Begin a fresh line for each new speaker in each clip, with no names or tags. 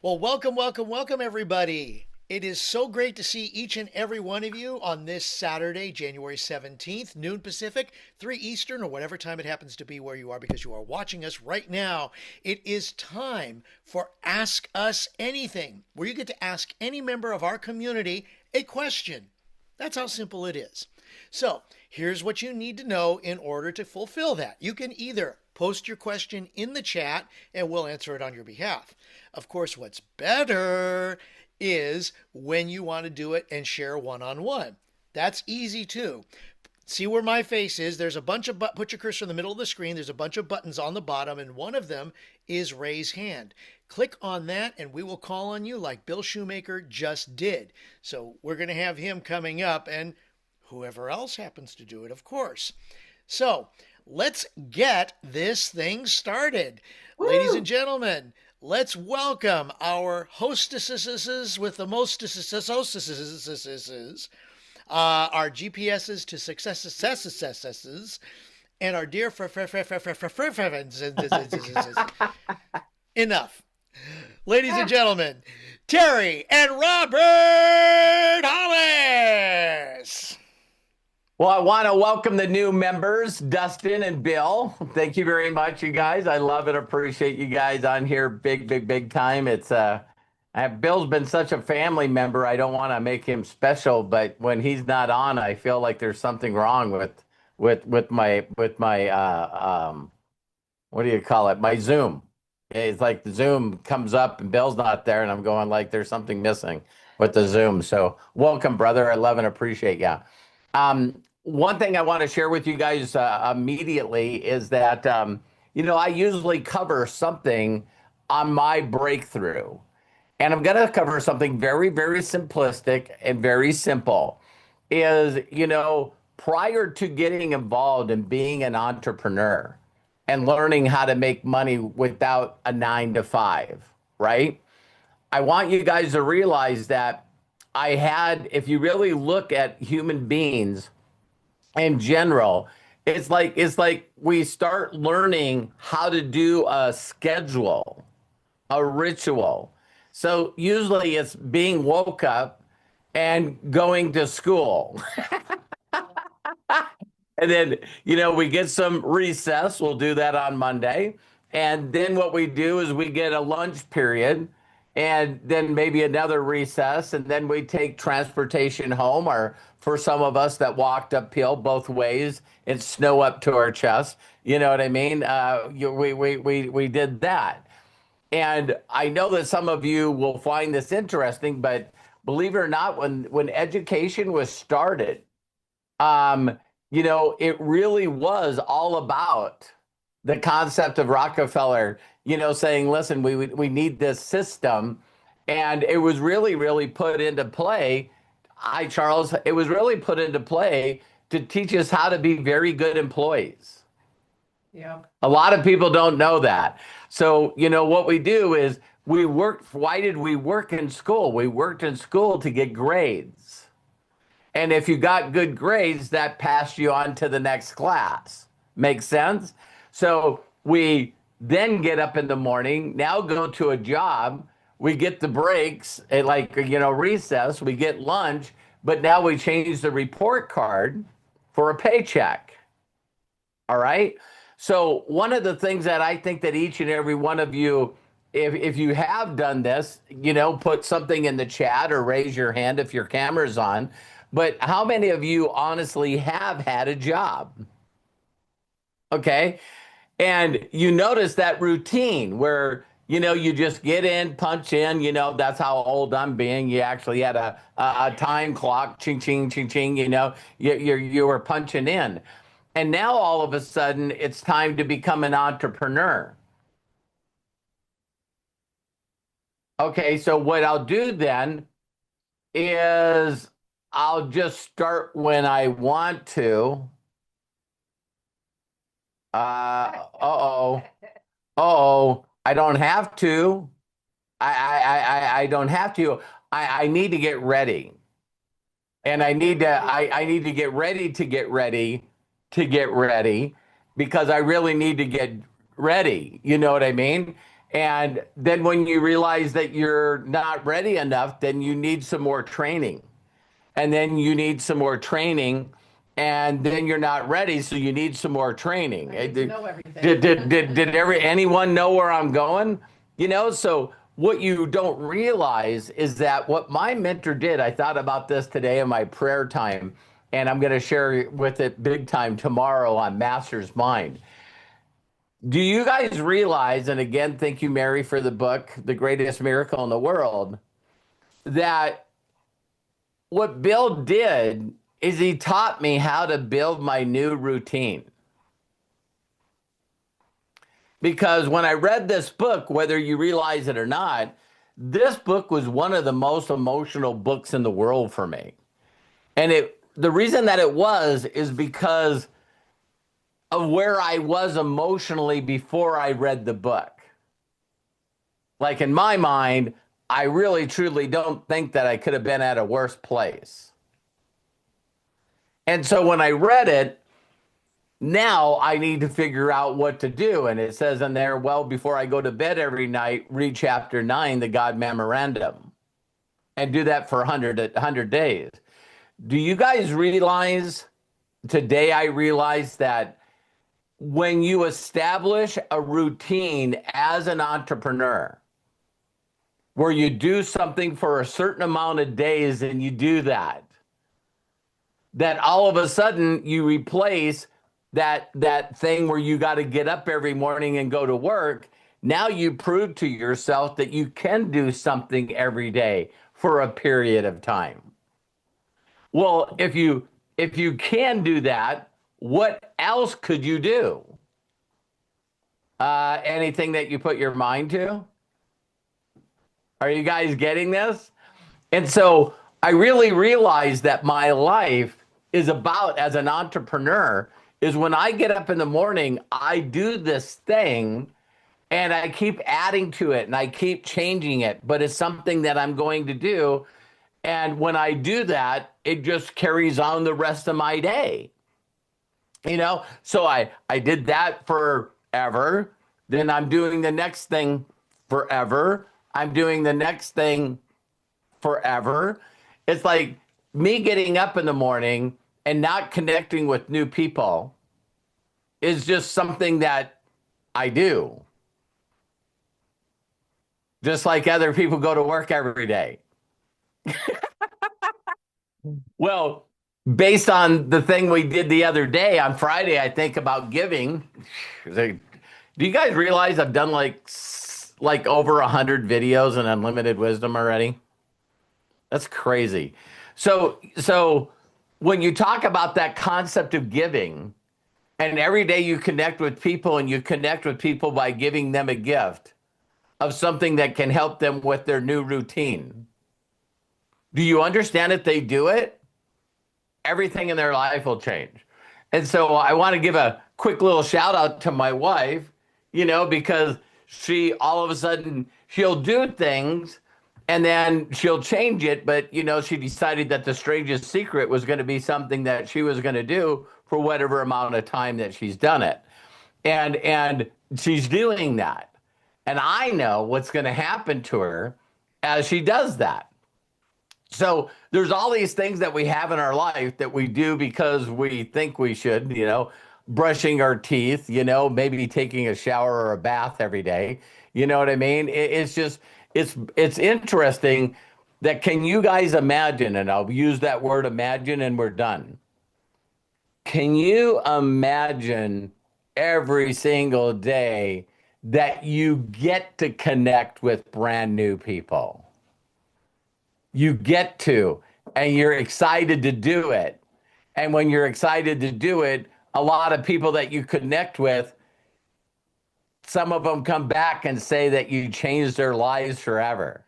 Well, welcome, welcome, welcome, everybody. It is so great to see each and every one of you on this Saturday, January 17th, noon Pacific, 3 Eastern, or whatever time it happens to be where you are, because you are watching us right now. It is time for Ask Us Anything, where you get to ask any member of our community a question. That's how simple it is. So, here's what you need to know in order to fulfill that. You can either post your question in the chat and we'll answer it on your behalf. Of course, what's better is when you want to do it and share one-on-one. That's easy too. See where my face is? There's a bunch of put your cursor in the middle of the screen. There's a bunch of buttons on the bottom, and one of them is raise hand. Click on that, and we will call on you like Bill Shoemaker just did. So we're going to have him coming up, and whoever else happens to do it, of course. So let's get this thing started. Woo! Ladies and gentlemen, let's welcome our hostesses with the mostesses, our GPSs to successes, and our dear friends. Enough. Ladies and gentlemen, Terry and Robert Hollis.
Well, I want to welcome the new members, Dustin and Bill. Thank you very much, you guys. I love and appreciate you guys on here. Big time. Bill's been such a family member. I don't want to make him special, but when he's not on, I feel like there's something wrong with my what do you call it? My Zoom. It's like the Zoom comes up and Bill's not there, and I'm going like there's something missing with the Zoom. So welcome, brother. I love and appreciate you. One thing I want to share with you guys immediately is that, I usually cover something on my breakthrough. And I'm going to cover something very, very simplistic and very simple. Prior to getting involved in being an entrepreneur and learning how to make money without a 9 to 5, right? I want you guys to realize that if you really look at human beings in general, it's like we start learning how to do a schedule, a ritual. So usually it's being woke up and going to school. And then, we get some recess. We'll do that on Monday. And then what we do is we get a lunch period, and then maybe another recess, and then we take transportation home, or for some of us that walked uphill both ways, it's snow up to our chest. You know what I mean? We did that. And I know that some of you will find this interesting, but believe it or not, when education was started, it really was all about the concept of Rockefeller, saying, listen, we need this system. And it was really put into play. Hi, Charles. It was really put into play to teach us how to be very good employees. Yeah. A lot of people don't know that. So, what we do is we work. Why did we work in school? We worked in school to get grades. And if you got good grades, that passed you on to the next class. Makes sense? So we then get up in the morning, now go to a job, we get the breaks, recess, we get lunch, but now we change the report card for a paycheck. All right? So one of the things that I think that each and every one of you, if you have done this, put something in the chat or raise your hand if your camera's on. But how many of you honestly have had a job? Okay. And you notice that routine where, you just get in, punch in, that's how old I'm being. You actually had a time clock, ching, ching, ching, ching, you were punching in. And now all of a sudden it's time to become an entrepreneur. Okay. So what I'll do then is I'll just start when I want to. I don't have to. I don't have to. I need to get ready. And I need to get ready because I really need to get ready. You know what I mean? And then when you realize that you're not ready enough, then you need some more training. And then you need some more training. And then you're not ready, so you need some more training.
I need to know everything.
Anyone know where I'm going? So what you don't realize is that what my mentor did, I thought about this today in my prayer time, and I'm going to share with it big time tomorrow on Master's Mind. Do you guys realize, and again, thank you, Mary, for the book, The Greatest Miracle in the World, that what Bill did is he taught me how to build my new routine. Because when I read this book, whether you realize it or not, this book was one of the most emotional books in the world for me. And the reason that it was is because of where I was emotionally before I read the book. Like in my mind, I really truly don't think that I could have been at a worse place. And so when I read it, now I need to figure out what to do. And it says in there, well, before I go to bed every night, read chapter 9, the God Memorandum, and do that for 100 days. Do you guys realize, today I realized that when you establish a routine as an entrepreneur, where you do something for a certain amount of days and you do that all of a sudden you replace that thing where you got to get up every morning and go to work. Now you prove to yourself that you can do something every day for a period of time. Well, if you can do that, what else could you do? Anything that you put your mind to? Are you guys getting this? And so I really realized that my life is about, as an entrepreneur, is when I get up in the morning, I do this thing and I keep adding to it and I keep changing it, but it's something that I'm going to do. And when I do that, it just carries on the rest of my day. So I did that forever. Then I'm doing the next thing forever. I'm doing the next thing forever. It's like me getting up in the morning and not connecting with new people is just something that I do. Just like other people go to work every day. Well, based on the thing we did the other day on Friday, I think about giving. Do you guys realize I've done like over 100 videos in Unlimited Wisdom already? That's crazy. So when you talk about that concept of giving, and every day you connect with people and you connect with people by giving them a gift of something that can help them with their new routine. Do you understand if they do it? Everything in their life will change. And so I want to give a quick little shout out to my wife, because she all of a sudden she'll do things and then she'll change it. But, she decided that the strangest secret was going to be something that she was going to do for whatever amount of time that she's done it. And she's doing that. And I know what's going to happen to her as she does that. So there's all these things that we have in our life that we do because we think we should, brushing our teeth, maybe taking a shower or a bath every day. You know what I mean? It's just, it's interesting that, can you guys imagine, and I'll use that word imagine and we're done. Can you imagine every single day that you get to connect with brand new people? You get to, and you're excited to do it. And when you're excited to do it, a lot of people that you connect with, some of them come back and say that you changed their lives forever.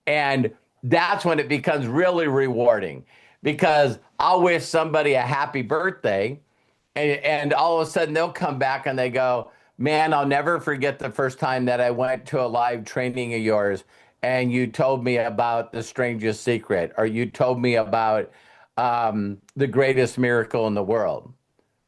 And that's when it becomes really rewarding, because I'll wish somebody a happy birthday and all of a sudden they'll come back and they go, man, I'll never forget the first time that I went to a live training of yours and you told me about the strangest secret, or you told me about the greatest miracle in the world,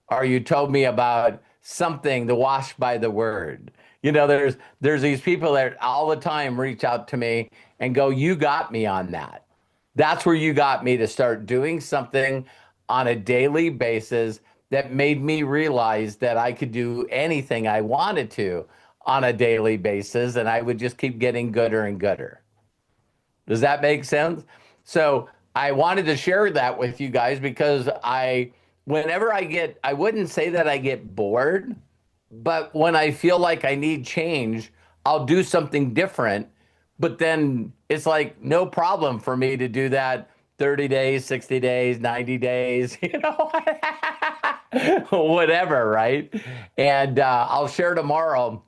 or you told me about something to wash by the word. There's these people that all the time reach out to me and go, "You got me on that." That's where you got me to start doing something on a daily basis that made me realize that I could do anything I wanted to on a daily basis, and I would just keep getting gooder and gooder. Does that make sense? So I wanted to share that with you guys because whenever I wouldn't say that I get bored, but when I feel like I need change, I'll do something different. But then it's like no problem for me to do that 30 days, 60 days, 90 days, whatever, right? And I'll share tomorrow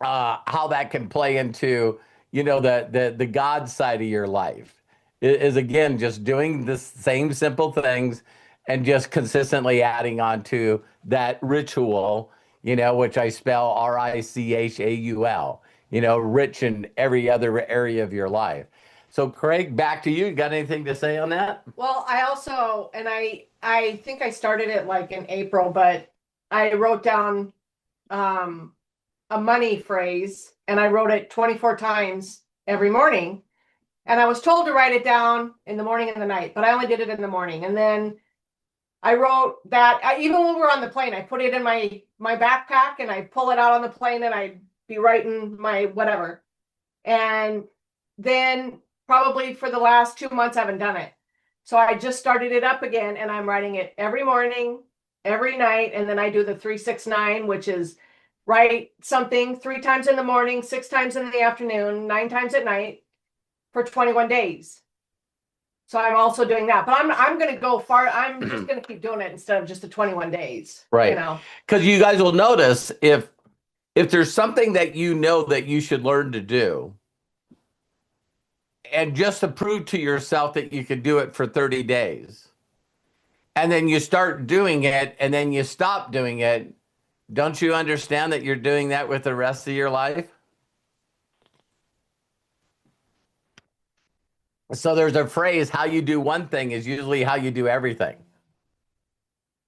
how that can play into the God side of your life is again just doing the same simple things and just consistently adding on to that ritual, which I spell Richaul, rich in every other area of your life. So Craig, back to you. Got anything to say on that?
Well, I also, and I think I started it like in April, but I wrote down a money phrase and I wrote it 24 times every morning. And I was told to write it down in the morning and the night, but I only did it in the morning. And then I wrote that even when we were on the plane, I put it in my backpack and I pull it out on the plane and I'd be writing my whatever. And then probably for the last 2 months, I haven't done it. So I just started it up again and I'm writing it every morning, every night. And then I do the 369, which is write something 3 times in the morning, 6 times in the afternoon, 9 times at night for 21 days. So I'm also doing that, but I'm going to go far. I'm just going to keep doing it instead of just the 21 days.
Right. Because you guys will notice if there's something that that you should learn to do, and just to prove to yourself that you can do it for 30 days, and then you start doing it, and then you stop doing it, don't you understand that you're doing that with the rest of your life? So there's a phrase, how you do one thing is usually how you do everything.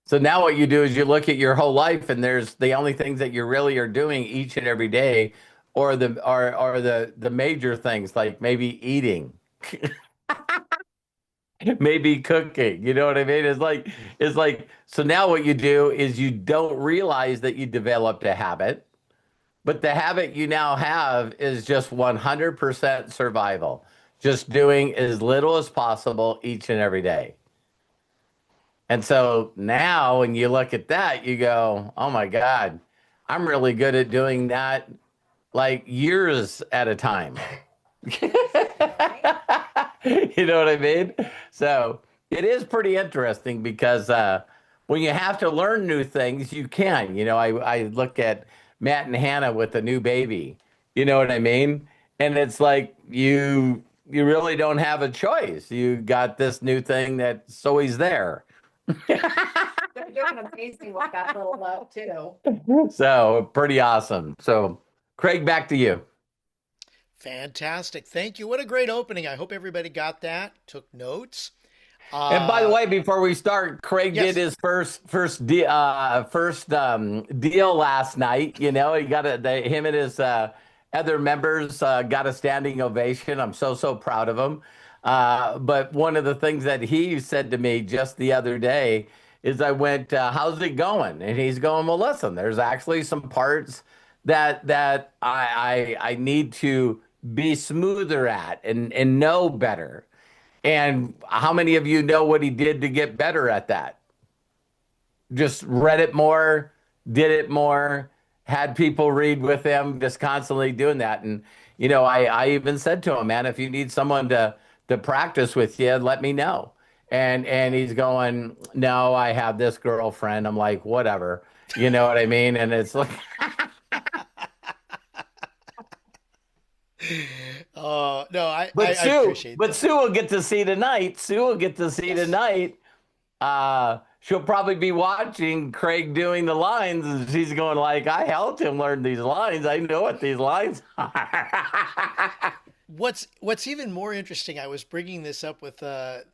So now what you do is you look at your whole life and there's the only things that you really are doing each and every day or the major things like maybe eating, maybe cooking, you know what I mean? It's like, so now what you do is you don't realize that you developed a habit, but the habit you now have is just 100% survival. Just doing as little as possible each and every day. And so now when you look at that, you go, oh my God, I'm really good at doing that like years at a time. You know what I mean? So it is pretty interesting because when you have to learn new things, you can. I look at Matt and Hannah with a new baby. You know what I mean? And it's like you really don't have a choice. You got this new thing that's always there.
They're doing amazing with that little love too.
So pretty awesome. So Craig, back to you.
Fantastic. Thank you. What a great opening. I hope everybody got that, took notes.
And by the way, before we start, Craig did his first deal last night. He got him and his other members got a standing ovation. I'm so proud of him. But one of the things that he said to me just the other day is I went, how's it going? And he's going, well, listen, there's actually some parts that I need to be smoother at and know better. And how many of you know what he did to get better at that? Just read it more, did it more, had people read with him, just constantly doing that. And, I even said to him, man, if you need someone to practice with you, let me know. And he's going, no, I have this girlfriend. I'm like, whatever. You know what I mean? And it's like,
no, I
Sue,
appreciate that.
Sue will get to see tonight. Tonight. She'll probably be watching Craig doing the lines, and she's going like, I helped him learn these lines. I know what these lines are.
What's even more interesting, I was bringing this up with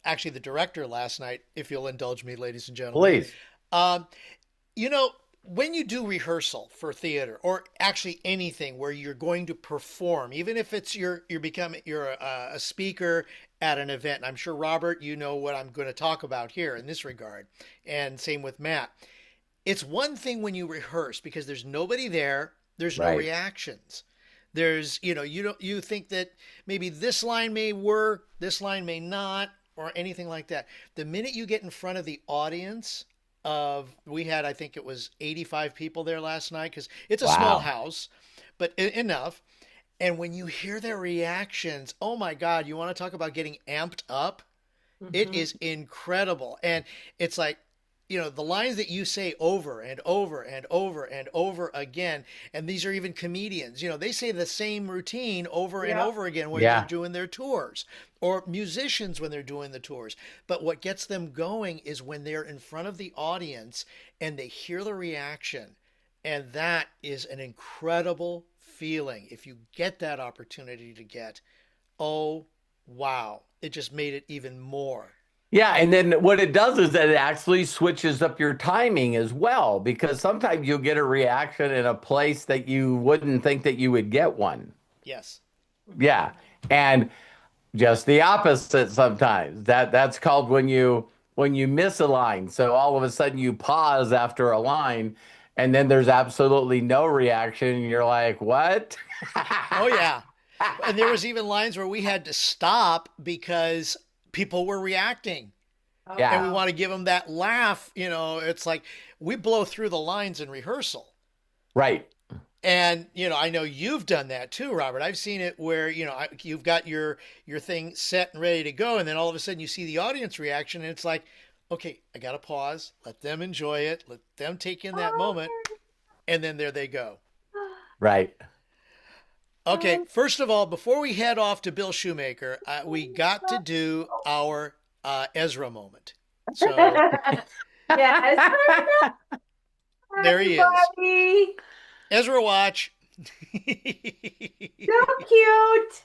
actually the director last night, if you'll indulge me, ladies and gentlemen.
Please.
You know, when you do rehearsal for theater or actually anything where you're going to perform, even if it's you're a speaker at an event, and I'm sure Robert, you know what I'm going to talk about here in this regard, and same with Matt. It's one thing when you rehearse because there's nobody there, there's no
Right.
reactions. There's, you think that maybe this line may work, this line may not, or anything like that. The minute you get in front of the audience we had, I think it was 85 people there last night because it's a small
Wow.
house, but enough. And when you hear their reactions, oh my God, you want to talk about getting amped up? It
Mhm.
is incredible. And it's like, the lines that you say over and over and over and over again, and these are even comedians, they say the same routine over and
Yep.
over again when they're
Yeah.
doing their tours, or musicians when they're doing the tours. But what gets them going is when they're in front of the audience and they hear the reaction. And that is an incredible feeling if you get that opportunity to get. Oh, wow. It just made it even more.
Yeah, and then what it does is that it actually switches up your timing as well, because sometimes you'll get a reaction in a place that you wouldn't think that you would get one.
Yes.
Yeah.
Mhm.
And just the opposite sometimes. That's called when you miss a line. So all of a sudden you pause after a line and then there's absolutely no reaction and you're like, "What?"
Oh, yeah. And there was even lines where we had to stop because people were reacting
Oh,
and we
Yeah,
wow.
want to give them that laugh. It's like we blow through the lines in rehearsal.
right.
And, I know you've done that too, Robert. I've seen it where, you've got your thing set and ready to go. And then all of a sudden you see the audience reaction and it's like, okay, I got to pause, let them enjoy it, let them take in that moment. And then there they go.
Right.
Okay, first of all, before we head off to Bill Shoemaker, we got to do our Ezra moment. So
Yes.
there he is.
Everybody.
Ezra Watch.
So cute.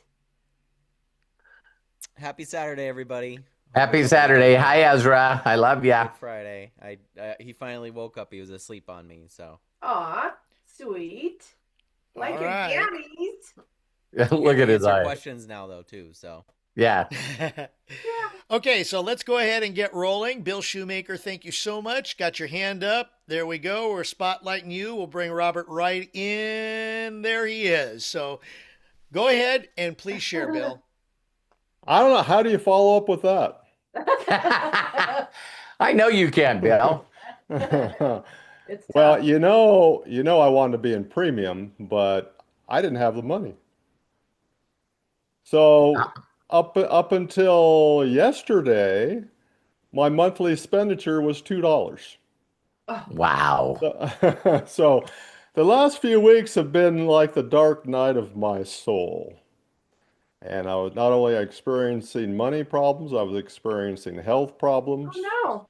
Happy Saturday, everybody. Hope
Happy
everybody had
Saturday. Hi, Ezra. I love
a
ya.
good Friday. He finally woke up. He was asleep on me. So
Aw, sweet. Like
All
your
right.
jammies.
you get
Look
to
at his
answer
eye.
questions now, though, too. So
Yeah.
Okay, so let's go ahead and get rolling. Bill Shoemaker, thank you so much. Got your hand up. There we go. We're spotlighting you. We'll bring Robert right in. There he is. So go ahead and please share, Bill.
I don't know. How do you follow up with that?
I know you can, Bill.
It's
Well,
tough.
I wanted to be in premium, but I didn't have the money. So up until yesterday, my monthly expenditure was $2.
Oh,
Wow.
So the last few weeks have been like the dark night of my soul. And I was not only experiencing money problems, I was experiencing health
oh
problems.
no.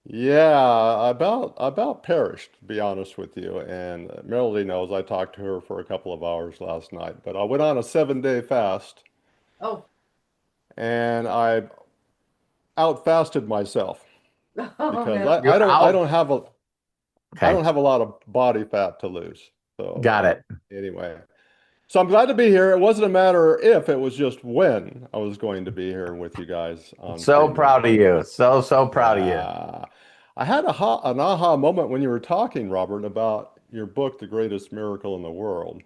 Yeah, about perished, to be honest with you. And Melody knows I talked to her for a couple of hours last night, but I went on a 7-day fast
Oh,
and I outfasted myself
oh
because
no.
I
You're
don't I
out.
don't have a I
Okay.
don't have a lot of body fat to lose.
Got
So
it.
anyway, so I'm glad to be here. It wasn't a matter if, it was just when I was going to be here with you guys on
So
premium.
proud of you. So proud of you.
Yeah. I had an aha moment when you were talking, Robert, about your book, The Greatest Miracle in the World.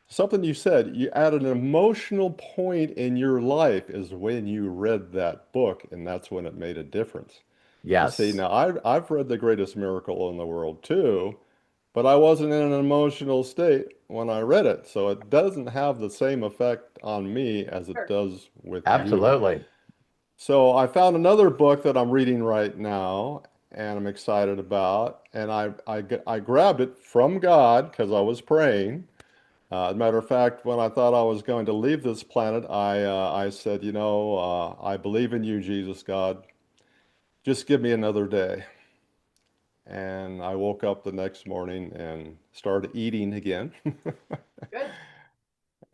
Something you said, you at an emotional point in your life is when you read that book, and that's when it made a difference. You see,
Yes.
now I've read The Greatest Miracle in the World too, but I wasn't in an emotional state when I read it, so it doesn't have the same effect on me as it
Sure.
does with you.
Absolutely.
So I found another book that I'm reading right now and I'm excited about. And I grabbed it from God because I was praying. As a matter of fact, when I thought I was going to leave this planet, I said, I believe in you, Jesus, God. Just give me another day. And I woke up the next morning and started eating again.
Good.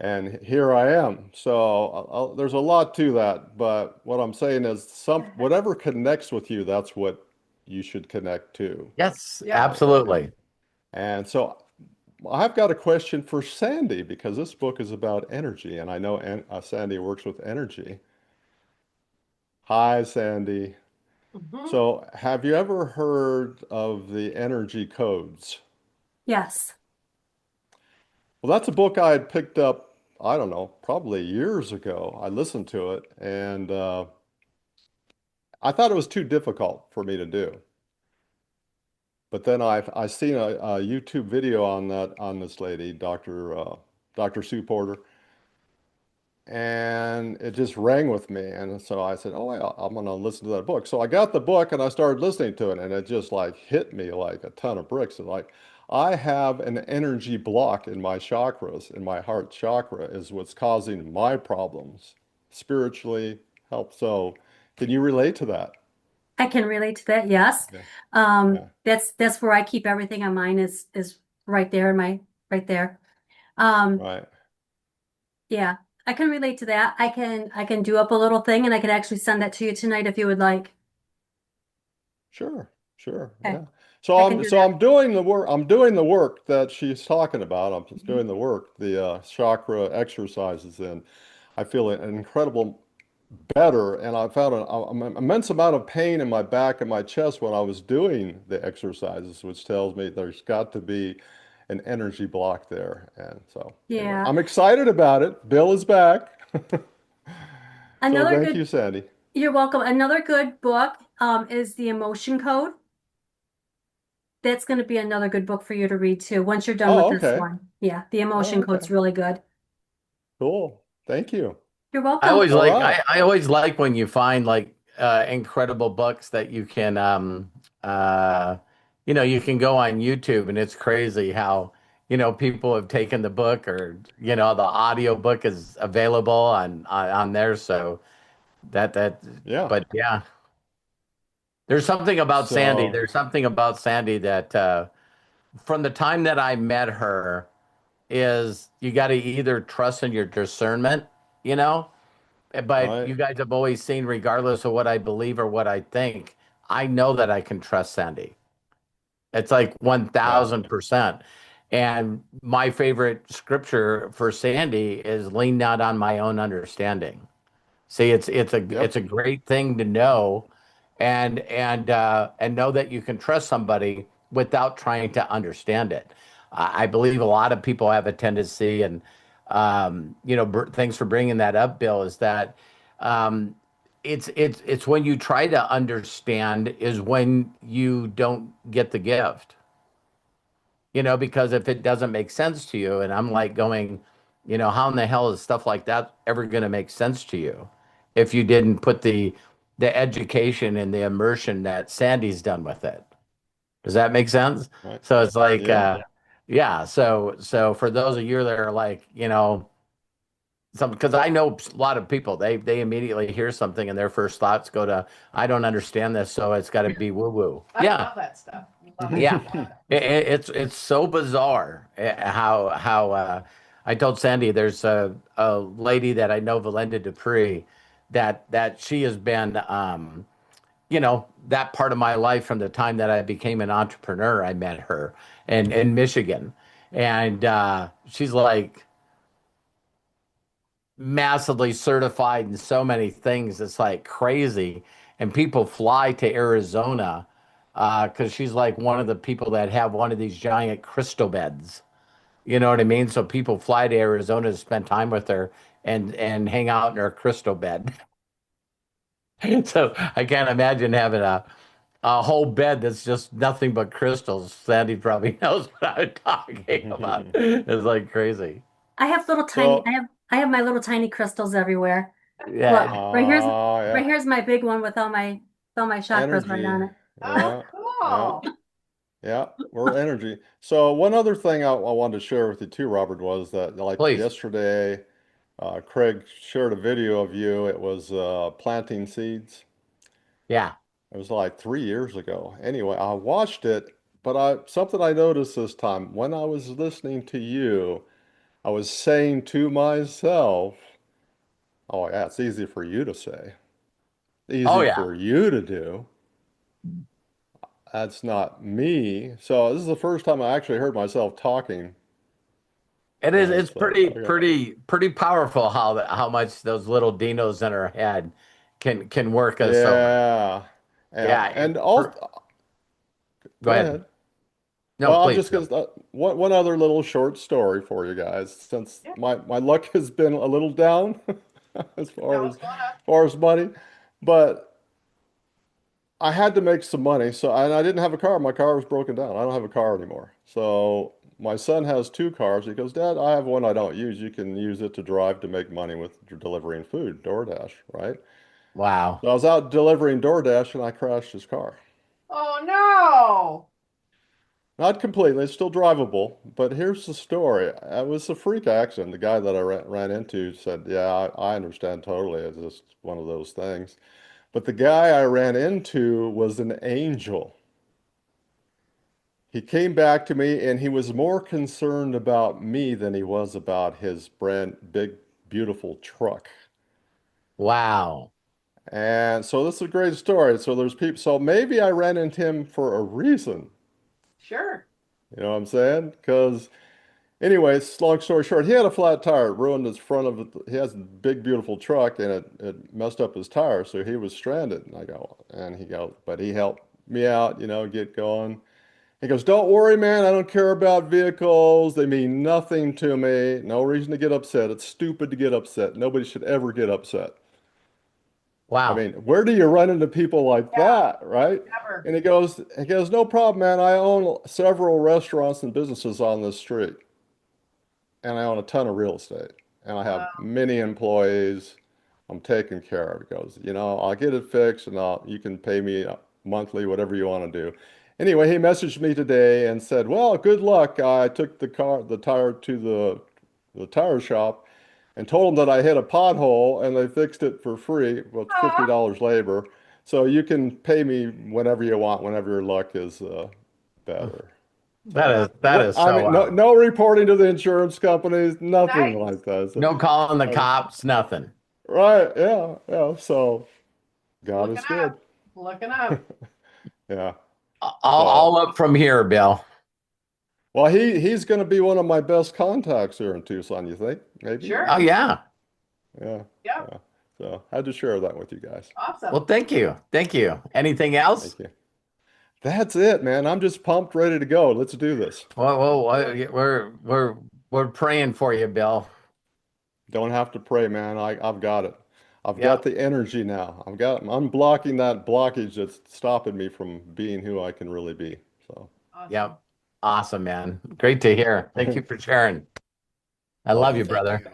And here I am. So there's a lot to that, but what I'm saying is whatever connects with you, that's what you should connect to.
Yes,
Yeah.
absolutely.
And so I've got a question for Sandy because this book is about energy, and I know Sandy works with energy. Hi, Sandy.
Mhm.
So, have you ever heard of the energy codes?
Yes.
Well, that's a book I had picked up, I don't know, probably years ago. I listened to it and I thought it was too difficult for me to do. But then I seen a YouTube video on this lady, Dr. Sue Porter, and it just rang with me. And so I said, "Oh, yeah, I'm gonna listen to that book." So I got the book and I started listening to it, and it just like hit me like a ton of bricks. And like, I have an energy block in my chakras, in my heart chakra, is what's causing my problems spiritually, health. So, can you relate to that?
I can relate to that. Yes.
Yeah, yeah,
That's where I keep everything on mine is right there in my right there. Um,
right.
yeah, I can relate to that. I can do up a little thing and I can actually send that to you tonight if you would like.
Sure, sure,
Okay,
yeah. So
I can
I'm
do
so
that.
I'm doing the work. I'm doing the work that she's talking about. I'm just
Mhm.
doing the work, the chakra exercises, and I feel an incredible better. And I found an immense amount of pain in my back and my chest when I was doing the exercises, which tells me there's got to be an energy block there. And so anyway,
Yeah.
I'm excited about it. Bill is back. So
Another
thank
good,
you, Sandy.
you're welcome. Another good book is The Emotion Code. That's going to be another good book for you to read too once you're done with
Oh,
this
okay.
one. Yeah, The
Oh,
Emotion
okay.
Code's really good.
Cool. Thank you.
You're
I
welcome.
always
All
like
right.
I always like when you find like incredible books that you can you can go on YouTube and it's crazy how people have taken the book or the audio book is available on there so that
Yeah.
but yeah, there's something about Sandy.
So,
There's something about Sandy that from the time that I met her is you got to either trust in your discernment, you know, but
right.
you guys have always seen, regardless of what I believe or what I think, I know that I can trust Sandy. It's like
Yeah.
1000%. And my favorite scripture for Sandy is lean not on my own understanding. See, it's
Yep.
a great thing to know and know that you can trust somebody without trying to understand it. I believe a lot of people have a tendency, and thanks for bringing that up, Bill. Is that um, it's when you try to understand is when you don't get the gift. Because if it doesn't make sense to you, and I'm like going, how in the hell is stuff like that ever going to make sense to you if you didn't put the education and the immersion that Sandy's done with it? Does that make sense?
Right.
So it's like,
Yeah.
yeah. So for those of you that are like, some because I know a lot of people, they immediately hear something and their first thoughts go to, I don't understand this, so it's got to be woo woo.
I
Yeah,
love that stuff. Love it.
yeah.
Love it.
It's so bizarre how I told Sandy there's a lady that I know, Valinda Dupree, that she has been that part of my life from the time that I became an entrepreneur. I met her in Michigan, and she's like massively certified in so many things. It's like crazy. And people fly to Arizona because she's like one of the people that have one of these giant crystal beds. You know what I mean? So people fly to Arizona to spend time with her and hang out in her crystal bed. So I can't imagine having a whole bed that's just nothing but crystals. Sandy probably knows what I'm talking about. It's like crazy.
I have little tiny,
So,
I have my little tiny crystals everywhere. Look,
Yeah.
right
yeah.
here's my big one with all my chakras right on
Energy.
it.
Oh,
Yeah. Yeah.
cool.
Yeah. We're energy. So, one other thing I wanted to share with you too, Robert, was that like
Please.
yesterday, Craig shared a video of you. It was planting seeds.
Yeah.
It was like 3 years ago. Anyway, I watched it, but something I noticed this time when I was listening to you, I was saying to myself, "Oh yeah, it's easy for you to say,
Oh
easy
yeah.
for you to do." that's not me. So this is the first time I actually heard myself talking.
It is. It's
So okay.
pretty powerful how much those little dinos in our head can work us over.
Yeah. Yeah.
Yeah.
And also,
Go
go
ahead.
ahead.
No,
Well, I'm
please.
just gonna one other little short story for you guys, since
Yeah.
my luck has been a little down as
Now
far
it's going up.
money, but I had to make some money, so and I didn't have a car. My car was broken down. I don't have a car anymore. So my son has two cars. He goes, Dad, I have one I don't use. You can use it to drive to make money with delivering food, DoorDash, right?
Wow.
So I was out delivering DoorDash and I crashed his car.
Oh no.
Not completely, it's still drivable, but here's the story. It was a freak accident. The guy that I ran into said, Yeah, I understand totally. It's just one of those things. But the guy I ran into was an angel. He came back to me and he was more concerned about me than he was about his brand big, beautiful truck.
Wow.
And so this is a great story. So there's people, so maybe I ran into him for a reason.
Sure.
You know what I'm saying? Because anyways, long story short, he had a flat tire. It ruined his front of it. He has a big, beautiful truck, and it messed up his tire, so he was stranded. And he goes, but he helped me out, get going. He goes, Don't worry, man. I don't care about vehicles. They mean nothing to me. No reason to get upset. It's stupid to get upset. Nobody should ever get upset. I
Wow.
mean, where do you run into people like
Yeah.
that, right?
Never.
And he goes, No problem, man. I own several restaurants and businesses on this street, and I own a ton of real estate, and I have
Wow.
many employees. I'm taken care of. He goes, I'll get it fixed, and you can pay me monthly, whatever you want to do. Anyway, he messaged me today and said, "Well, good luck. I took the tire to the tire shop and told them that I hit a pothole, and they fixed it for free with
Aw.
$50 labor. So you can pay me whenever you want, whenever your luck is better."
That
Wow.
is that is
I
so
mean, no reporting to the insurance companies, nothing
Nice.
like that. So,
no calling the
uh,
cops, nothing.
right, yeah, yeah. So God
Looking
is good.
up. Looking up.
Yeah.
All
So,
up from here, Bill.
well, he's going to be one of my best contacts here in Tucson. You think? Maybe.
Sure.
Oh yeah.
Yeah.
Yep.
Yeah. So I had to share that with you guys.
Awesome.
Well, thank you. Thank you. Anything else?
Thank you. That's it, man. I'm just pumped, ready to go. Let's do this.
Well, we're praying for you, Bill.
Don't have to pray, man. I've got it. I've got
Yep.
the energy now. I'm blocking that blockage that's stopping me from being who I can really be. So,
Awesome.
Yep. Awesome, man. Great to hear. Thank you for sharing. I love
welcome.
you,
Thank
brother.
you.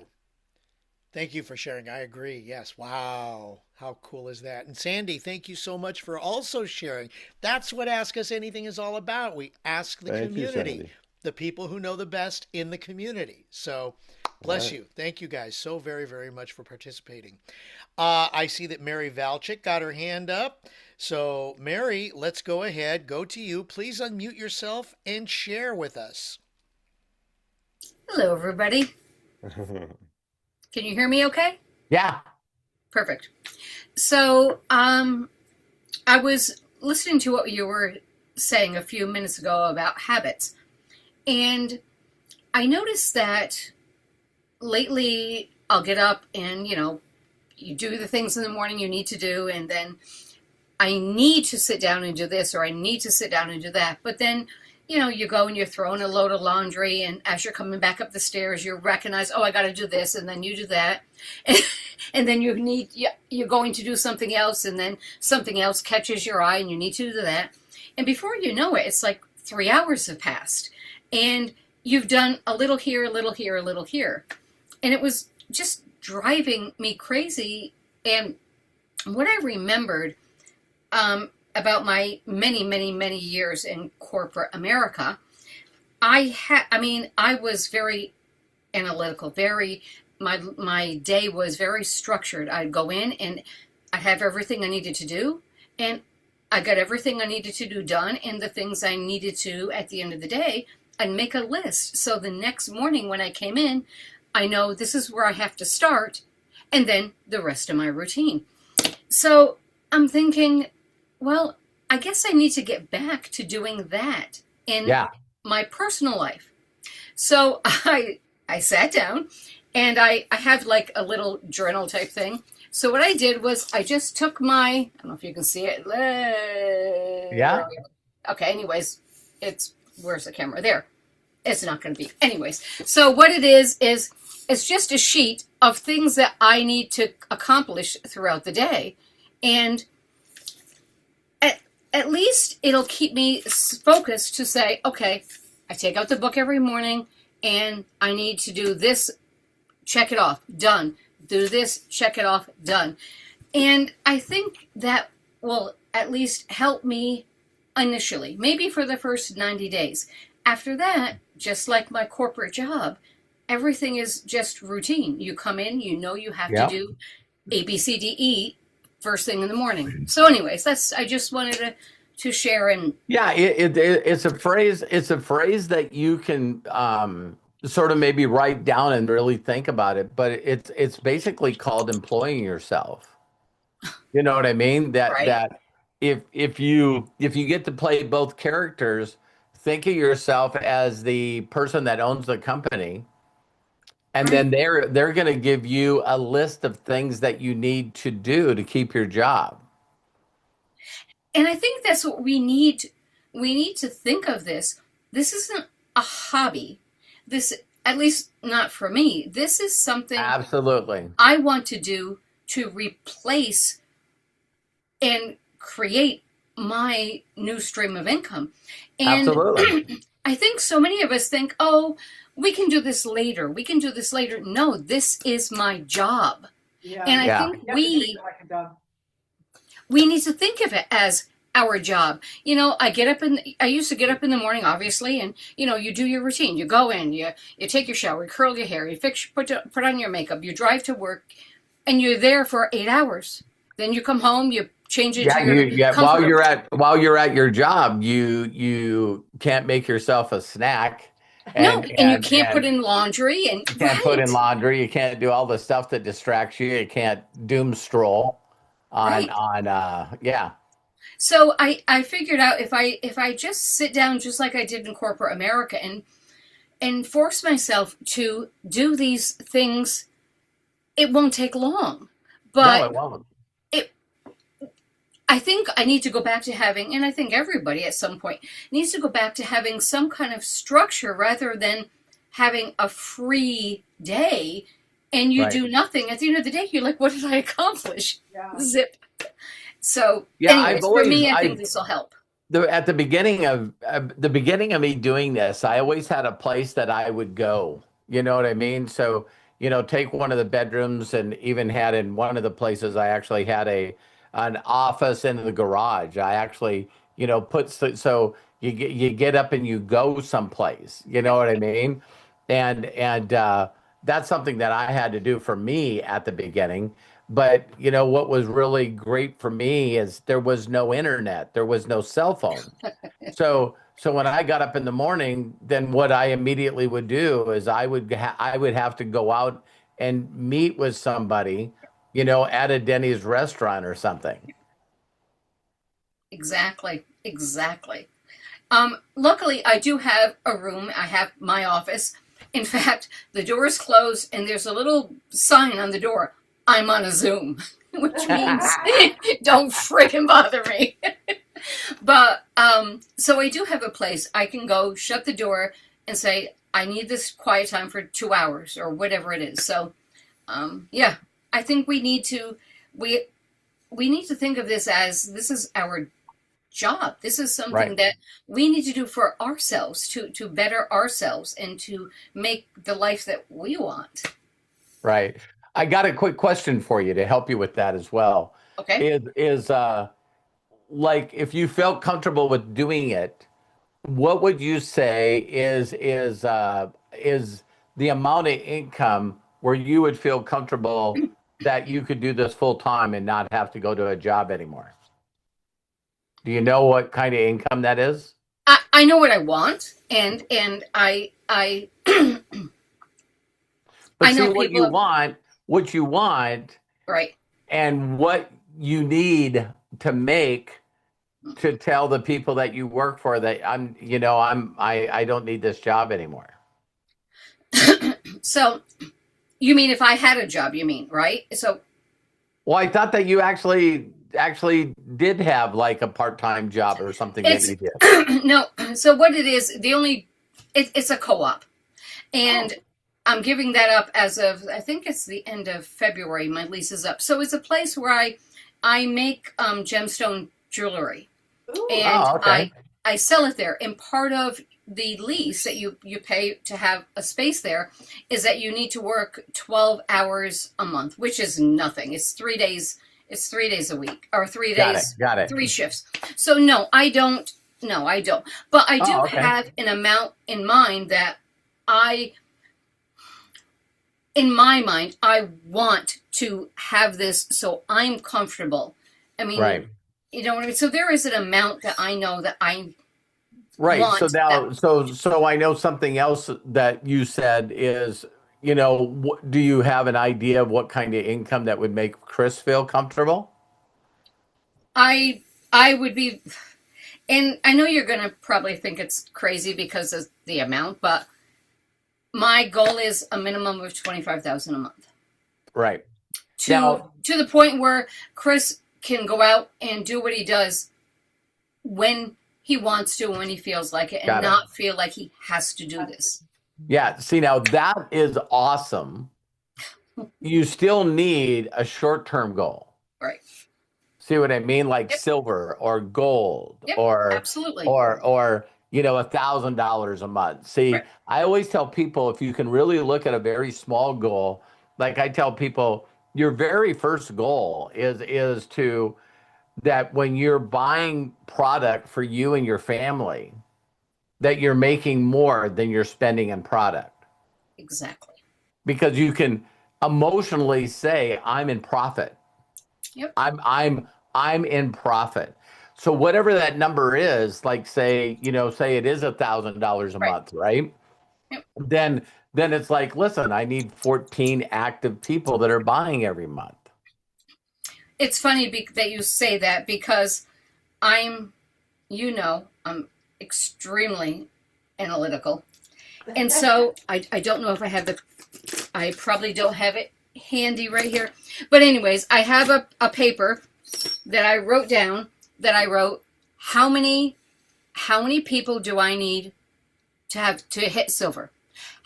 Thank you for sharing. I agree. Yes. Wow. How cool is that? And Sandy, thank you so much for also sharing. That's what Ask Us Anything is all about. We ask the
Thank you,
community,
Sandy.
the people who know the best in the community. So
All
bless
right.
you. Thank you guys so very, very much for participating. I see that Mary Valchik got her hand up. So, Mary, let's go ahead. Go to you. Please unmute yourself and share with us.
Hello, everybody. Can you hear me okay?
Yeah.
Perfect. So, I was listening to what you were saying a few minutes ago about habits, and I noticed that lately I'll get up and, you do the things in the morning you need to do, and then I need to sit down and do this, or I need to sit down and do that. But then, you go and you're throwing a load of laundry, and as you're coming back up the stairs, you recognize, oh, I got to do this, and then you do that. And then you're going to do something else, and then something else catches your eye, and you need to do that. And before you know it, it's like 3 hours have passed, and you've done a little here, a little here, a little here. And it was just driving me crazy. And what I remembered about my many, many, many years in corporate America, I was very analytical, my day was very structured. I'd go in and I have everything I needed to do, and I got everything I needed to do done, and the things I needed to at the end of the day, I'd make a list. So the next morning when I came in, I know this is where I have to start, and then the rest of my routine. So I'm thinking, well, I guess I need to get back to doing that in
Yeah.
my personal life. So I sat down and I have like a little journal type thing. So what I did was I just took my, I don't know if you can see it.
Yeah.
Okay, anyways, where's the camera? There. It's not going to be. Anyways, so what it is it's just a sheet of things that I need to accomplish throughout the day. And at least it'll keep me focused to say, okay, I take out the book every morning and I need to do this, check it off, done. Do this, check it off, done. And I think that will at least help me initially, maybe for the first 90 days. After that, just like my corporate job, everything is just routine. You come in, you know you have
Yep.
to do A, B, C, D, E first thing in the morning. So anyways, I just wanted to share. And
Yeah, it's a phrase. It's a phrase that you can sort of maybe write down and really think about it. But it's basically called employing yourself. You know what I mean?
Right.
That if you get to play both characters, think of yourself as the person that owns the company, and then they're going to give you a list of things that you need to do to keep your job.
And I think that's what we need. We need to think of this. This isn't a hobby. This, at least not for me, this is something
Absolutely.
I want to do to replace and create my new stream of income. And
Absolutely.
I think so many of us think, oh, we can do this later. We can do this later. No, this is my job.
Yeah.
And I
Yeah.
think
You have to treat
we
it like a job.
need to think of it as our job. You know, I used to get up in the morning, obviously, and you do your routine. You go in, you take your shower, you curl your hair, you put on your makeup, you drive to work, and you're there for 8 hours. Then you come home, you change into your
While
comfort.
you're at your job, you can't make yourself a snack,
No, and you can't put
and
in laundry, and
you can't put in
right,
laundry. You can't do all the stuff that distracts you. You can't doom stroll
right.
yeah.
So I figured out if I just sit down just like I did in corporate America and force myself to do these things, it won't take long.
No,
But
it won't.
I think I need to go back to having, and I think everybody at some point needs to go back to having some kind of structure rather than having a free day and you
Right.
do nothing. At the end of the day, you're like, what did I accomplish?
Yeah.
Zip. So,
Yeah,
anyways, for me, I think this will help.
At the beginning of me doing this, I always had a place that I would go. You know what I mean? So, take one of the bedrooms, and even had in one of the places I actually had an office in the garage. I actually, so you get up and you go someplace. You know what I mean? And that's something that I had to do for me at the beginning. But what was really great for me is there was no internet, there was no cell phone. So when I got up in the morning, then what I immediately would do is I would have to go out and meet with somebody, at a Denny's restaurant or something.
Exactly. Luckily, I do have a room. I have my office. In fact, the door is closed and there's a little sign on the door. I'm on a Zoom, which means don't freaking bother me. But so I do have a place I can go, shut the door, and say I need this quiet time for 2 hours or whatever it is. So yeah, I think we need to think of this as this is our job. This is something
Right.
that we need to do for ourselves to better ourselves and to make the life that we want.
Right. I got a quick question for you to help you with that as well.
Okay.
Is like, if you felt comfortable with doing it, what would you say is the amount of income where you would feel comfortable that you could do this full time and not have to go to a job anymore? Do you know what kind of income that is?
I know what I want, and I
But
I
see,
know
what you want
right.
and what you need to make to tell the people that you work for that I don't need this job anymore?
So you mean if I had a job, you mean, right? So
Well, I thought that you actually did have like a part-time job or something that
it's
you did.
no. So what it is, it's a co-op, and I'm giving that up as of, I think it's the end of February. My lease is up. So it's a place where I make gemstone jewelry, and
Oh, okay.
I sell it there. And part of the lease that you pay to have a space there is that you need to work 12 hours a month, which is nothing. It's 3 days. It's 3 days a week, or 3 days,
Got it.
3 shifts. So no, I don't. No, I don't. But I do
Oh, okay.
have an amount in mind that in my mind, I want to have this so I'm comfortable. I mean,
Right.
you know what I mean? So there is an amount that I know that I
Right.
want.
So now, so I know something else that you said is, do you have an idea of what kind of income that would make Chris feel comfortable?
I would be, and I know you're going to probably think it's crazy because of the amount, but my goal is a minimum of 25,000 a month.
Right. Now,
To the point where Chris can go out and do what he does when he wants to, when he feels like it, and
Got it.
not feel like he has to do this.
yeah, see, now that is awesome. You still need a short-term goal.
Right.
See what I mean? Like
Yep.
silver or gold
Yep,
or
absolutely.
$1,000 a month. See,
Right.
I always tell people if you can really look at a very small goal, like I tell people, your very first goal is to that when you're buying product for you and your family, that you're making more than you're spending in product.
Exactly.
Because you can emotionally say, I'm in profit.
Yep.
I'm in profit. So whatever that number is, like say it is $1,000 a
Right.
month, right?
Yep.
Then it's like, listen, I need 14 active people that are buying every month.
It's funny that you say that because I'm extremely analytical. And so I don't know if I probably don't have it handy right here. But anyways, I have a paper that I wrote down how many people do I need to hit silver?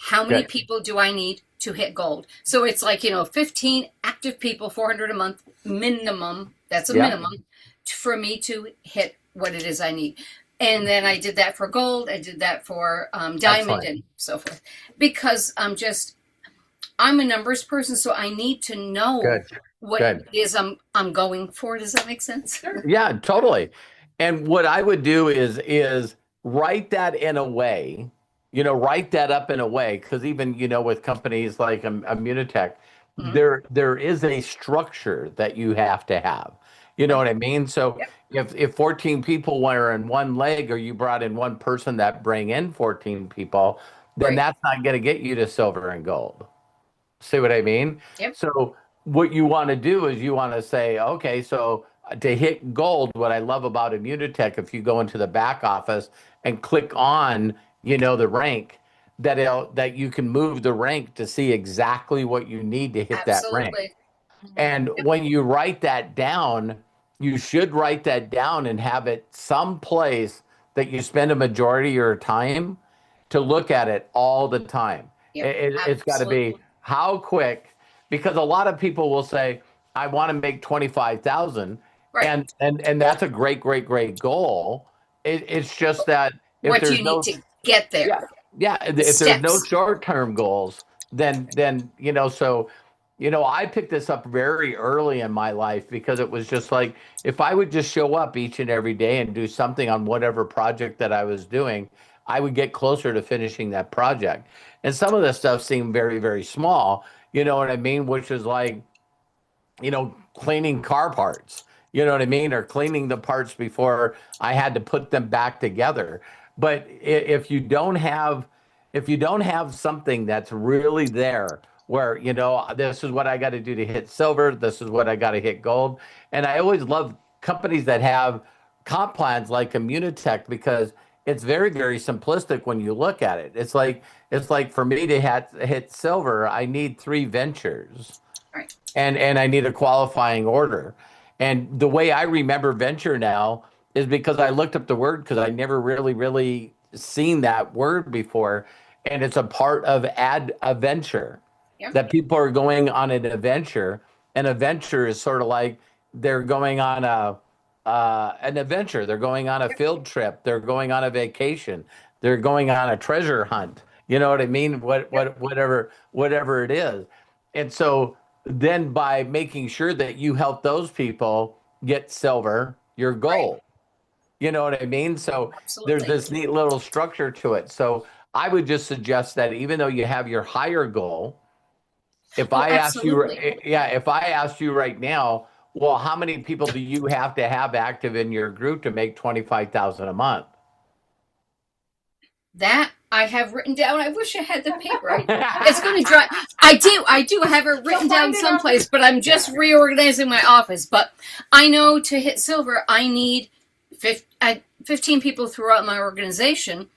How many
Okay.
people do I need to hit gold? So it's like, 15 active people, 400 a month minimum. That's a
Yeah.
minimum for me to hit what it is I need. And then I did that for gold. I did that for diamond
Excellent.
and so forth. Because I'm a numbers person, so I need to know
Good.
what
Good.
it is I'm going for. Does that make sense?
Yeah, totally. And what I would do is write that in a way, write that up in a way, because even with companies like Immunotech,
Mhm.
there is a structure that you have to have. You know what I mean? So if 14 people were in one leg, or you brought in one person that bring in 14 people, then
Right.
that's not going to get you to silver and gold. See what I mean?
Yep.
So what you want to do is you want to say, okay, so to hit gold, what I love about Immunotech, if you go into the back office and click on, the rank, that you can move the rank to see exactly what you need to hit that rank.
Absolutely.
And when you write that down, you should write that down and have it someplace that you spend a majority of your time to look at it all the time.
Yep.
It's got to be
Absolutely.
how quick, because a lot of people will say, I want to make 25,000,
Right.
and that's a great, great, great goal. It's just that if
What do
there's
you
no
need to get there?
if there's no
Steps.
short-term goals, then I picked this up very early in my life because it was just like if I would just show up each and every day and do something on whatever project that I was doing, I would get closer to finishing that project. And some of this stuff seemed very, very small, you know what I mean? Which is like, cleaning car parts, you know what I mean? Or cleaning the parts before I had to put them back together. But if you don't have something that's really there where, this is what I got to do to hit silver, this is what I got to hit gold. And I always love companies that have comp plans like Immunitech because it's very, very simplistic when you look at it. It's like for me to hit silver, I need 3 ventures
Right.
and I need a qualifying order. And the way I remember venture now is because I looked up the word because I never really, really seen that word before. And it's a part of a venture
Yeah.
that people are going on an adventure. And a venture is sort of like they're going on an adventure. They're going on a field trip. They're going on a vacation. They're going on a treasure hunt. You know what I mean? Whatever it is. And so then by making sure that you help those people get silver, your goal. You know what I mean? So there's
Absolutely.
this neat little structure to it. So I would just suggest that even though you have your higher goal, if
Oh,
I asked you,
absolutely.
if I asked you right now, well, how many people do you have to have active in your group to make 25,000 a month?
That I have written down. I wish I had the paper. It's going to drive. I do have it written down someplace, but I'm just reorganizing my office. But I know to hit silver, I need 15 people throughout my organization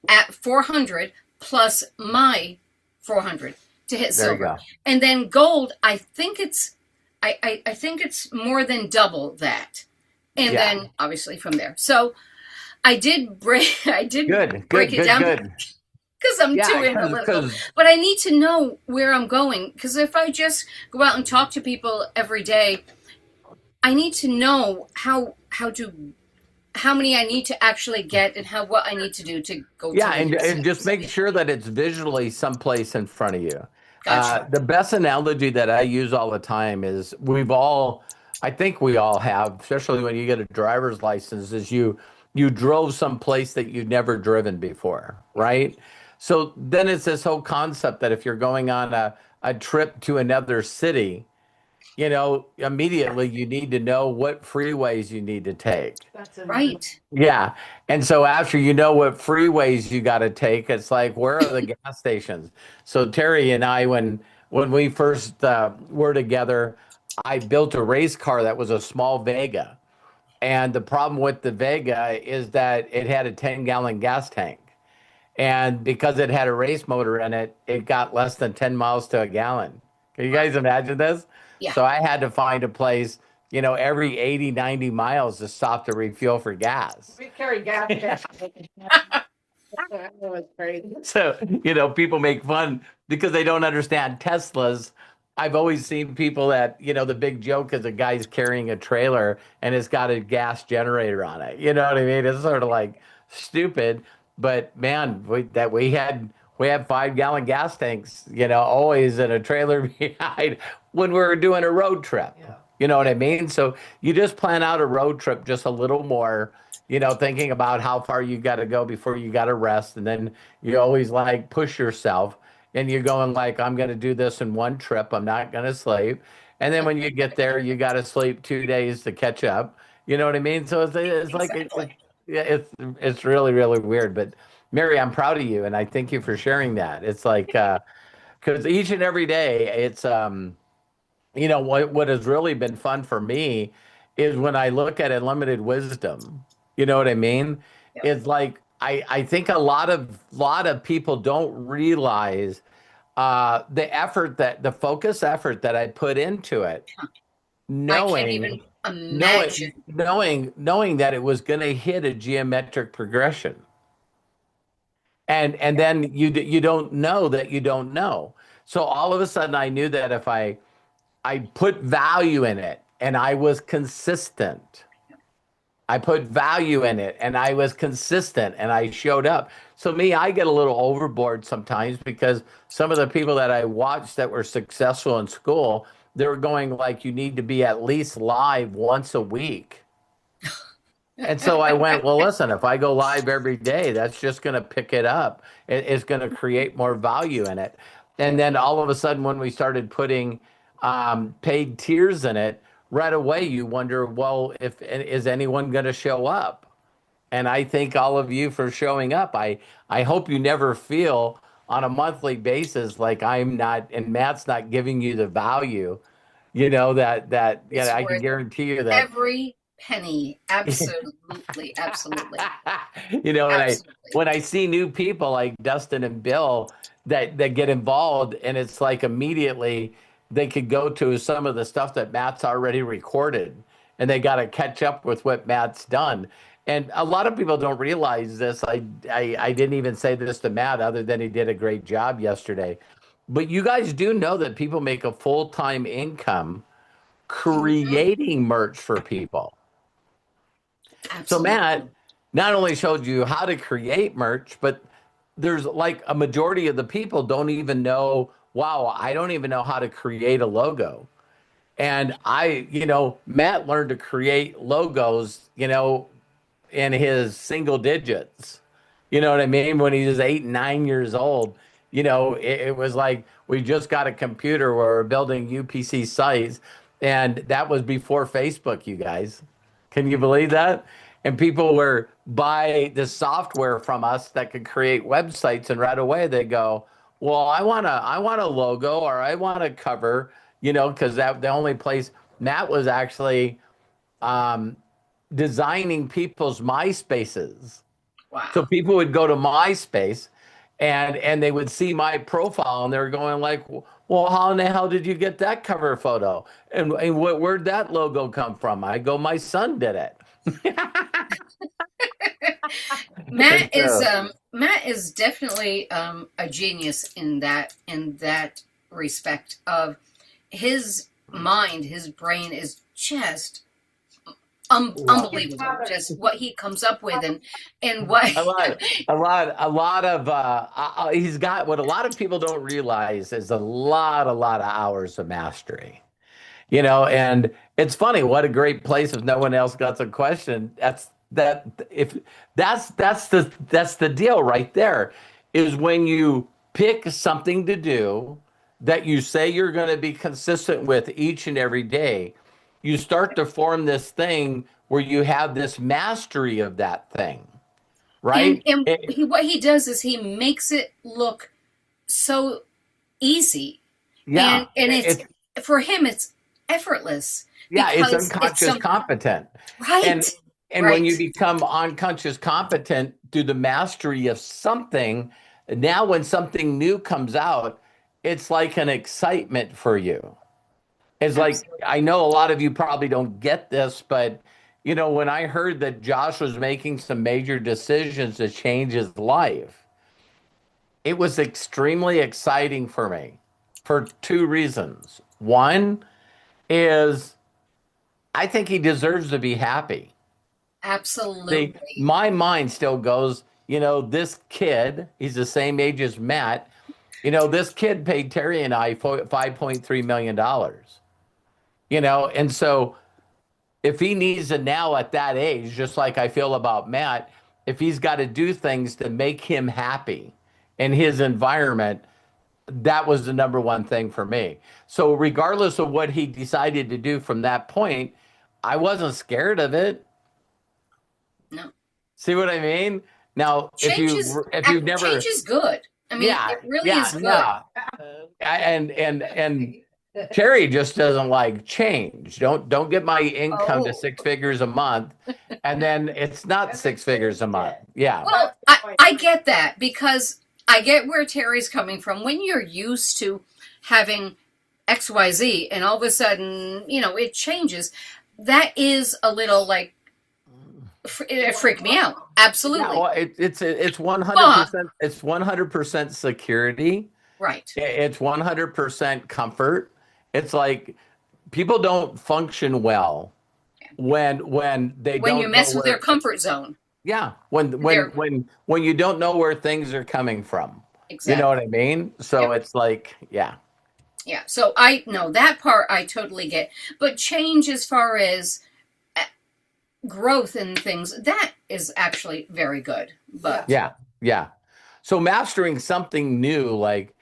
at 400 plus my 400 to hit
There you
silver.
go.
And then gold, I think it's more than double that. And
Yeah.
then obviously from there. So I did break
Good,
break
good,
it down
good.
because I'm too
Yeah,
analytical.
because
But I need to know where I'm going because if I just go out and talk to people every day, I need to know how many I need to actually get and what I need to do to go
yeah,
to the
and,
next
and just
step.
make sure that it's visually someplace in front of you.
Gotcha.
The best analogy that I use all the time is I think we all have, especially when you get a driver's license, is you drove someplace that you've never driven before, right? So then it's this whole concept that if you're going on a trip to another city, immediately you need to know what freeways you need to take.
That's a
Right.
Yeah. And so after you know what freeways you got to take, it's like, where are the gas stations? So Terry and I, when we first were together, I built a race car that was a small Vega. And the problem with the Vega is that it had a 10-gallon gas tank. And because it had a race motor in it, it got less than 10 miles to a gallon. Can you guys imagine this?
Yeah.
So I had to find a place, every 80, 90 miles to stop to refuel for gas.
We carry gas. That was crazy.
So, people make fun because they don't understand Teslas. I've always seen people that, the big joke is a guy's carrying a trailer and it's got a gas generator on it. You know what I mean? It's sort of like stupid, but man, we had 5-gallon gas tanks, always in a trailer behind when we were doing a road trip.
Yeah.
You know what I mean? So you just plan out a road trip just a little more, thinking about how far you got to go before you got to rest. And then you always like push yourself and you're going like, I'm going to do this in one trip. I'm not going to sleep. And then when you get there, you got to sleep 2 days to catch up. You know what I mean? So it's like,
Exactly.
yeah, it's really, really weird. But Mary, I'm proud of you. And I thank you for sharing that. It's like, because each and every day it's, what has really been fun for me is when I look at unlimited wisdom. You know what I mean?
Yeah.
It's like I think a lot of people don't realize the focus effort that I put into it,
I can't
knowing
even imagine.
knowing that it was going to hit a geometric progression. And then you don't know that you don't know. So all of a sudden I knew that if I put value in it and I was consistent. I put value in it and I was consistent and I showed up. So I get a little overboard sometimes because some of the people that I watched that were successful in school, they were going like, you need to be at least live once a week. And so I went, well, listen, if I go live every day, that's just going to pick it up. It's going to create more value in it. And then all of a sudden, when we started putting paid tiers in it, right away you wonder, well, is anyone going to show up? And I thank all of you for showing up. I hope you never feel on a monthly basis like I'm not, and Matt's not giving you the value, that
It's
I can
worth
guarantee you that.
every penny. Absolutely, absolutely,
You know, and
absolutely.
when I see new people like Dustin and Bill that get involved, and it's like immediately they could go to some of the stuff that Matt's already recorded, and they got to catch up with what Matt's done. And a lot of people don't realize this. I didn't even say this to Matt, other than he did a great job yesterday. But you guys do know that people make a full-time income creating merch for people. So
Absolutely.
Matt not only showed you how to create merch, but there's like a majority of the people don't even know, wow, I don't even know how to create a logo. And Matt learned to create logos, in his single digits. You know what I mean? When he was 8 and 9 years old, it was like we just got a computer where we're building UPC sites. And that was before Facebook, you guys. Can you believe that? And people were buy the software from us that could create websites, and right away they go, well, I want a logo, or I want a cover, because that the only place Matt was actually um, designing people's MySpaces. So
Wow.
people would go to MySpace and they would see my profile, and they're going like, well, how in the hell did you get that cover photo? And where'd that logo come from? I go, my son did it.
Matt is definitely a genius in that respect of his mind. His brain is just unbelievable. Just what he comes up with, and what
a lot of he's got what a lot of people don't realize is a lot of hours of mastery. And it's funny, what a great place if no one else got the question. That's the deal right there, is when you pick something to do that you say you're going to be consistent with each and every day, you start to form this thing where you have this mastery of that thing, right?
what he does is he makes it look so easy,
Yeah,
and it's for him it's effortless
yeah, it's
because
unconscious competent.
right,
And when you become unconscious competent through the mastery of something, now when something new comes out, it's like an excitement for you. It's like,
Absolutely.
I know a lot of you probably don't get this, but when I heard that Josh was making some major decisions to change his life, it was extremely exciting for me for two reasons. One is I think he deserves to be happy.
Absolutely.
My mind still goes, this kid, he's the same age as Matt. This kid paid Terry and I $5.3 million. And so if he needs it now at that age, just like I feel about Matt, if he's got to do things to make him happy in his environment, that was the number one thing for me. So regardless of what he decided to do from that point, I wasn't scared of it.
No.
See what I mean? Now,
Change
you've never,
change is good. I mean,
yeah,
it really
yeah,
is good.
yeah. And Terry just doesn't like change. Don't get my income to 6 figures a month, and then it's not 6 figures a month. Yeah.
Well, I get that, because I get where Terry's coming from. When you're used to having XYZ and all of a sudden, it changes, that is a little like, it freaked me out. Absolutely.
Yeah, well, it's 100%. It's 100% security.
Right.
It's 100% comfort. It's like people don't function well when they don't
you mess
know
with their comfort zone.
Yeah, when you don't know where things are coming from.
Exactly.
You know what I mean? So it's like, yeah.
Yeah. So I know that part I totally get. But change as far as growth and things, that is actually very good. But
yeah. So mastering something new, like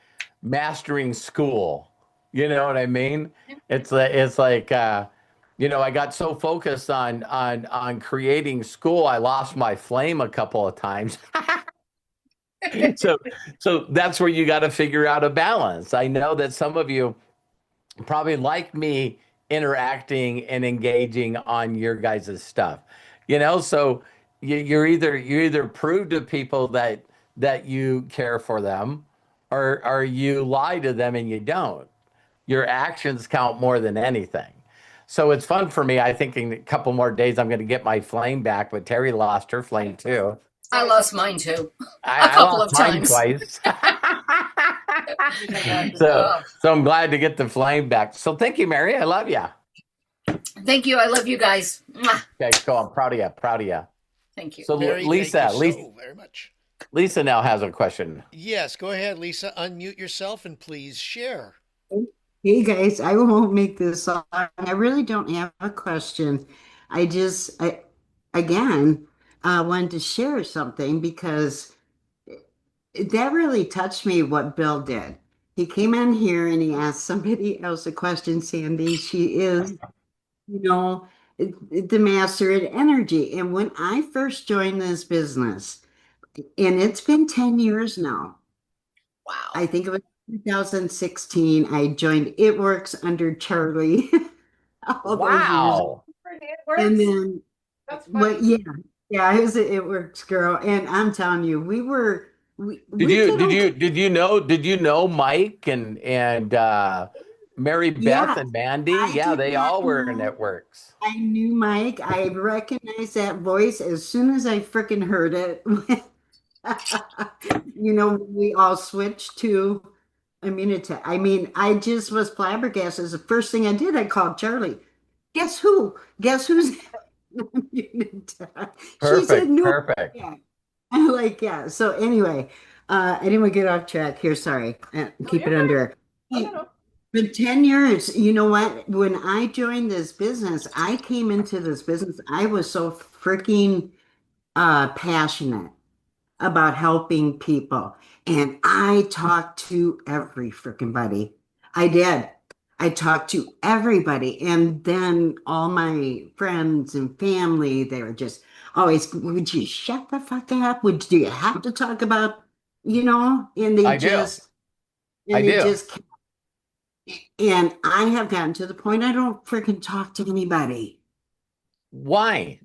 mastering school, you know what I mean? It's like I got so focused on creating school, I lost my flame a couple of times. So that's where you got to figure out a balance. I know that some of you probably like me interacting and engaging on your guys' stuff. So you either prove to people that you care for them, or you lie to them and you don't. Your actions count more than anything. So it's fun for me. I think in a couple more days I'm going to get my flame back, but Terry lost her flame too.
I lost mine too.
I
couple
lost
of
mine
times.
twice. so
Oh,
so I'm glad to get the flame back. So thank you, Mary. I love you.
thank you. I love you guys. Mwah.
Okay, cool. I'm proud of you. Proud of you.
Thank you.
So
Mary,
Lisa,
thank you
Lisa,
so very much.
Lisa now has a question.
Yes, go ahead, Lisa. Unmute yourself and please share.
Hey guys, I won't make this long. I really don't have a question. I again wanted to share something because that really touched me what Bill did. He came in here and he asked somebody else a question, Sandy. She is, you know, the master at energy. And when I first joined this business, and it's been 10 years now.
Wow.
I think it was 2016. I joined It Works under Charlie all those years.
Wow.
It works.
And then,
That's
but
funny.
yeah, I was an It Works girl. And I'm telling you, we did okay.
Did you know Mike and Mary Beth
Yeah,
and Mandy?
I
Yeah,
did
they
not
all were in
know.
Networks.
I knew Mike. I recognized that voice as soon as I freaking heard it. We all switched to immunity. I mean, I just was flabbergasted. The first thing I did, I called Charlie. Guess who? Guess who's immunity? She said
Perfect,
no.
perfect.
Yeah. I'm like, yeah. So anyway, I didn't want to get off track here. Sorry.
No,
Keep
you're
it
fine.
under.
No,
Hey,
no, no.
for 10 years, you know what? When I joined this business, I came into this business, I was so freaking passionate about helping people. And I talked to every freaking buddy. I did. I talked to everybody. And then all my friends and family, they were just always, would you shut the fuck up? Do you have to talk about, and
I do. I
they
do.
just, and I have gotten to the point I don't freaking talk to anybody.
Why?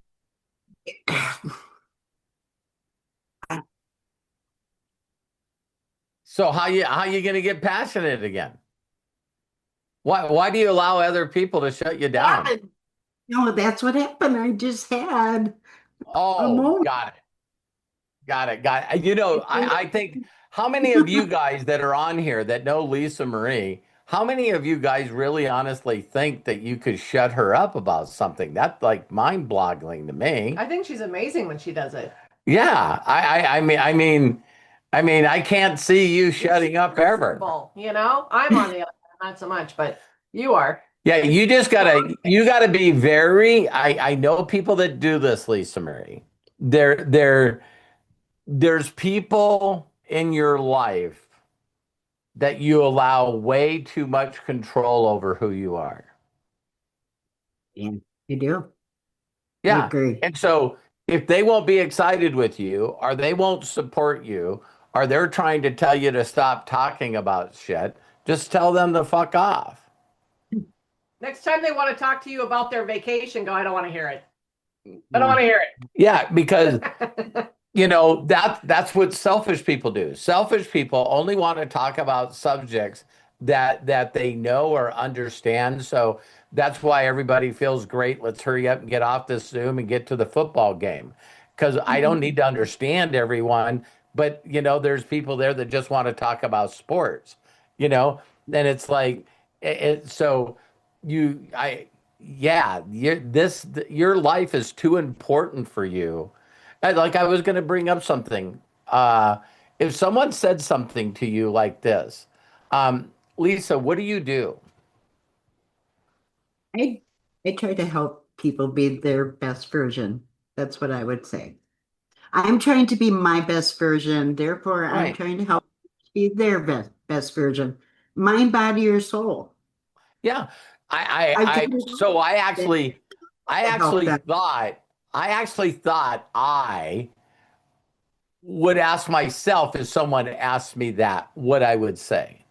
So how you going to get passionate again? Why do you allow other people to shut you down?
No, that's what happened. I just had a
Oh,
moment.
got it. Got it. Got it. I think how many of you guys that are on here that know Lisa Marie, how many of you guys really honestly think that you could shut her up about something? That's like mind-boggling to me.
I think she's amazing when she does it.
Yeah. I mean, I can't see you shutting up ever.
Comfortable, I'm on the other hand, not so much, but you are.
Yeah, you gotta be very, I know people that do this, Lisa Marie. There's people in your life that you allow way too much control over who you are.
Yeah, you do. I
Yeah.
agree.
And so if they won't be excited with you, or they won't support you, or they're trying to tell you to stop talking about shit, just tell them to fuck off.
Next time they want to talk to you about their vacation, go, I don't want to hear it. I don't want to hear
Yeah, because
it.
that's what selfish people do. Selfish people only want to talk about subjects that they know or understand. So that's why everybody feels great. Let's hurry up and get off this Zoom and get to the football game. Because I don't need to understand everyone, but there's people there that just want to talk about sports. And it's like so you I yeah, your life is too important for you. Like I was going to bring up something. If someone said something to you like this, Lisa, what do you do?
I I try to help people be their best version. That's what I would say. I'm trying to be my best version. Therefore, I'm
Right.
trying to help be their best version. Mind, body, or soul.
Yeah.
I've got
So I
to help
actually
them.
thought, I would ask myself if someone asked me that, what I would say.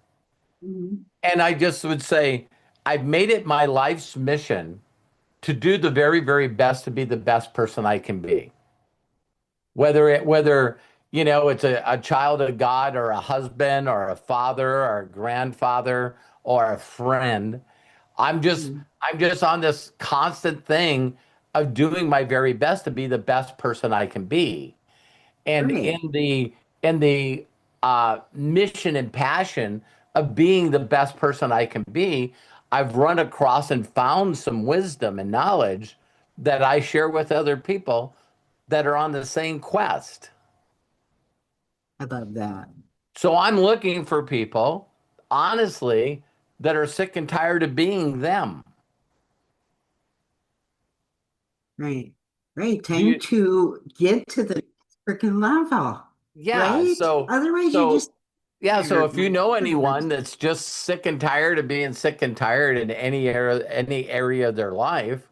Mhm.
And I just would say, I've made it my life's mission to do the very, very best to be the best person I can be. Whether it's a child of God or a husband or a father or a grandfather or a friend. I'm just on this constant thing of doing my very best to be the best person I can be. And
Right.
in the mission and passion of being the best person I can be, I've run across and found some wisdom and knowledge that I share with other people that are on the same quest.
I love that.
So I'm looking for people, honestly, that are sick and tired of being them.
Right. Right.
Do
Time
you,
to get to the freaking level.
yeah,
Right?
so
Otherwise, you're just
so yeah, so
tired.
if you know anyone that's just sick and tired of being sick and tired in any area of their life,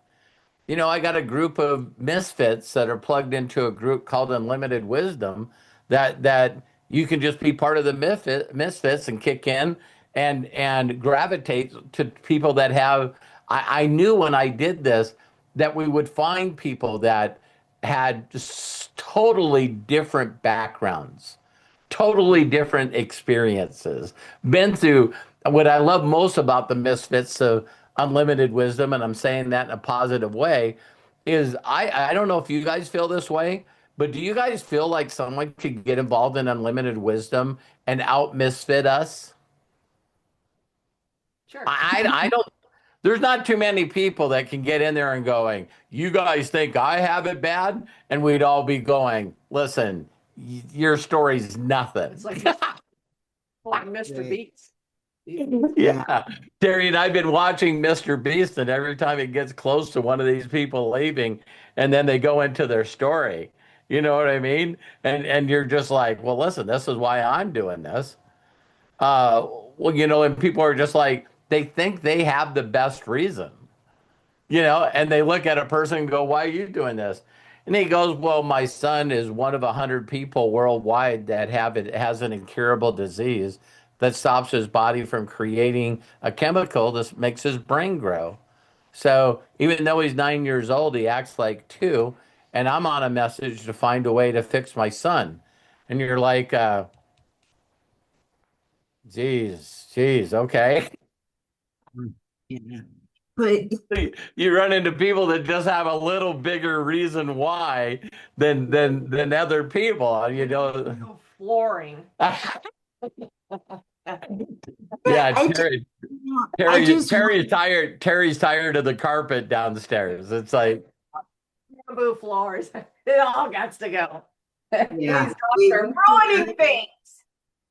I got a group of misfits that are plugged into a group called Unlimited Wisdom that you can just be part of the misfits and kick in and gravitate to people that have. I knew when I did this that we would find people that had just totally different backgrounds, totally different experiences, been through what I love most about the misfits of unlimited wisdom, and I'm saying that in a positive way, is I don't know if you guys feel this way, but do you guys feel like someone could get involved in unlimited wisdom and out misfit us?
Sure.
I don't. There's not too many people that can get in there and going, you guys think I have it bad? And we'd all be going, listen, your story's nothing.
It's like Mr.
Right.
Beats.
Yeah.
Yeah. Terry and I've been watching Mr. Beast, and every time it gets close to one of these people leaving, and then they go into their story. You know what I mean? And you're just like, well, listen, this is why I'm doing this. And people are just like, they think they have the best reason, and they look at a person and go, why are you doing this? And he goes, well, my son is one of 100 people worldwide that has an incurable disease that stops his body from creating a chemical that makes his brain grow. So even though he's 9 years old, he acts like two. And I'm on a message to find a way to fix my son. And you're like, geez, okay.
Yeah. But
You run into people that just have a little bigger reason why than other people,
No flooring.
Yeah,
I just,
Terry,
I
Terry,
just
Terry's tired. Terry's tired of the carpet downstairs. It's like,
Bamboo floors. It all got to go.
Yeah.
These dogs are ruining things.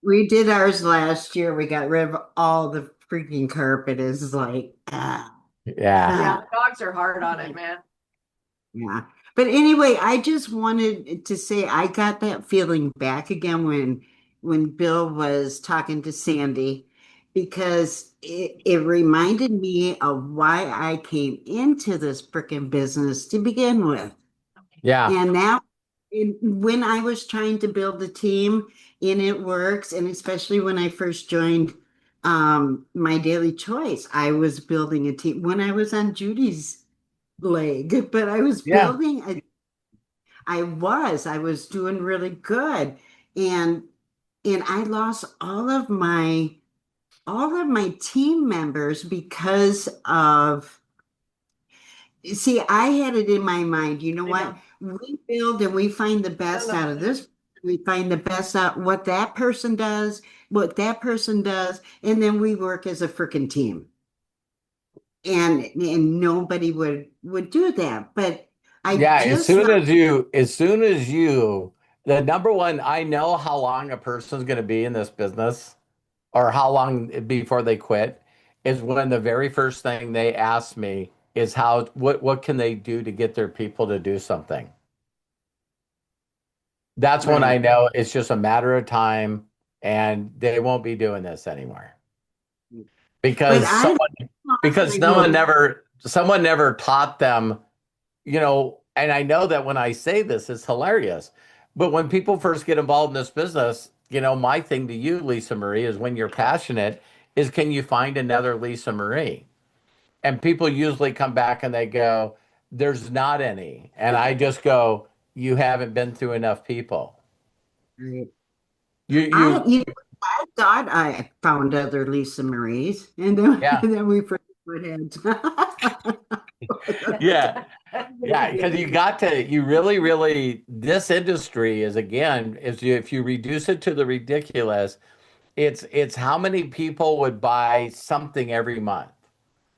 we did ours last year. We got rid of all the freaking carpet. It's like,
yeah,
Yeah, dogs are hard on it, man.
yeah. But anyway, I just wanted to say I got that feeling back again when Bill was talking to Sandy because it reminded me of why I came into this freaking business to begin with.
yeah,
And now when I was trying to build a team and it works, and especially when I first joined my daily choice, I was building a team when I was on Judy's leg, but I was
yeah,
building a I was doing really good. And I lost all of my team members because of see, I had it in my mind, you know
I
what?
know.
We build and we find the best out of this. We find the best out what that person does, and then we work as a freaking team. And nobody would do that. But I
yeah. As
just
soon
thought,
as you, the number one, I know how long a person's going to be in this business, or how long before they quit, is when the very first thing they ask me is what can they do to get their people to do something. That's when I
right.
know it's just a matter of time and they won't be doing this anymore
But
because
I
someone
lost
because
my
someone never taught them, and I know that when I say this, it's hilarious. But when people first get involved in this business, my thing to you, Lisa Marie, is when you're passionate, is can you find another Lisa Marie? And people usually come back and they go, there's not any. And I just go, you haven't been through enough people.
Right.
You,
I,
you,
you know, I thought I found other Lisa Marie's, and then,
yeah,
and then we pretty much had.
yeah. Yeah, because you really, really, this industry is again, if you reduce it to the ridiculous, it's how many people would buy something every month?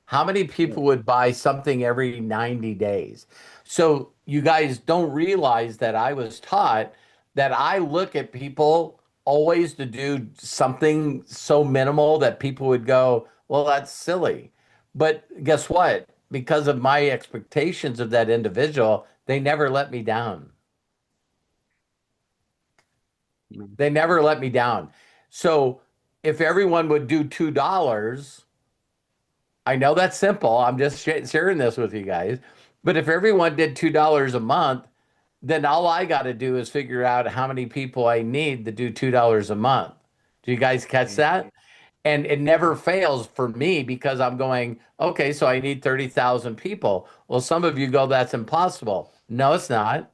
How many people would buy something every 90 days? So you guys don't realize that I was taught that I look at people always to do something so minimal that people would go, well, that's silly. But guess what? Because of my expectations of that individual, they never let me down. They never let me down. So if everyone would do $2, I know that's simple. I'm just sharing this with you guys. But if everyone did $2 a month, then all I got to do is figure out how many people I need to do $2 a month. Do you guys catch that? And it never fails for me because I'm going, okay, so I need 30,000 people. Well, some of you go, that's impossible. No, it's not.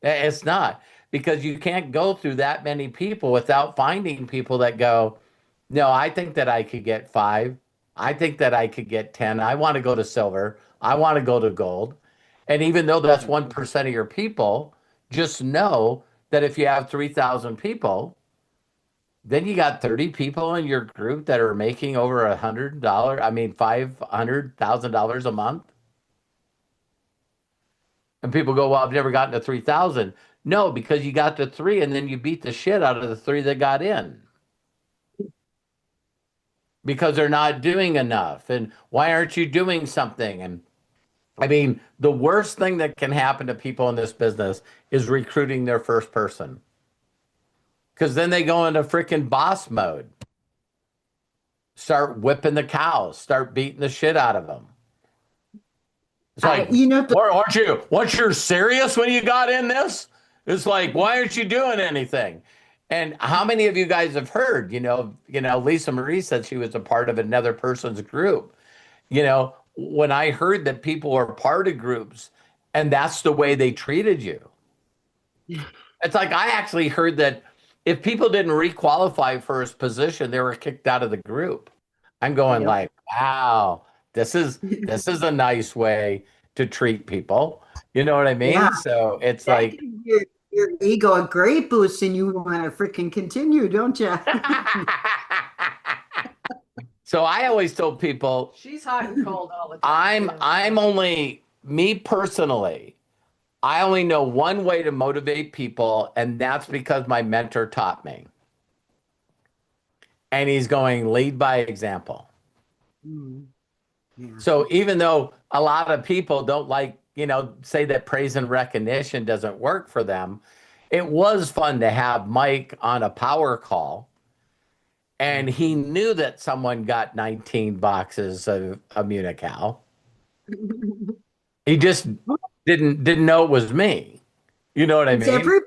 It's not because you can't go through that many people without finding people that go, no, I think that I could get 5. I think that I could get 10. I want to go to silver. I want to go to gold. And even though that's 1% of your people, just know that if you have 3,000 people, then you got 30 people in your group that are making over $100, I mean, $500,000 a month. And people go, well, I've never gotten to 3,000. No, because you got to 3 and then you beat the shit out of the 3 that got in because they're not doing enough. And why aren't you doing something? And I mean, the worst thing that can happen to people in this business is recruiting their first person because then they go into freaking boss mode, start whipping the cows, start beating the shit out of them. It's like,
You know,
weren't you serious when you got in this? It's like, why aren't you doing anything? And how many of you guys have heard, Lisa Marie said she was a part of another person's group. When I heard that people are part of groups and that's the way they treated you. It's like, I actually heard that if people didn't requalify for his position, they were kicked out of the group. I'm going like, wow, this is a nice way to treat people. You know what I mean?
yeah,
So it's
that
like,
gives your ego a great boost, and you want to freaking continue, don't you?
so I always told people,
She's hot and cold all the time.
I'm only me personally. I only know one way to motivate people, and that's because my mentor taught me. And he's going lead by example.
Yeah.
So even though a lot of people don't like, say that praise and recognition doesn't work for them, it was fun to have Mike on a power call. And he knew that someone got 19 boxes of Immunical. He just didn't know it was me. You know what I
Is
mean?
everybody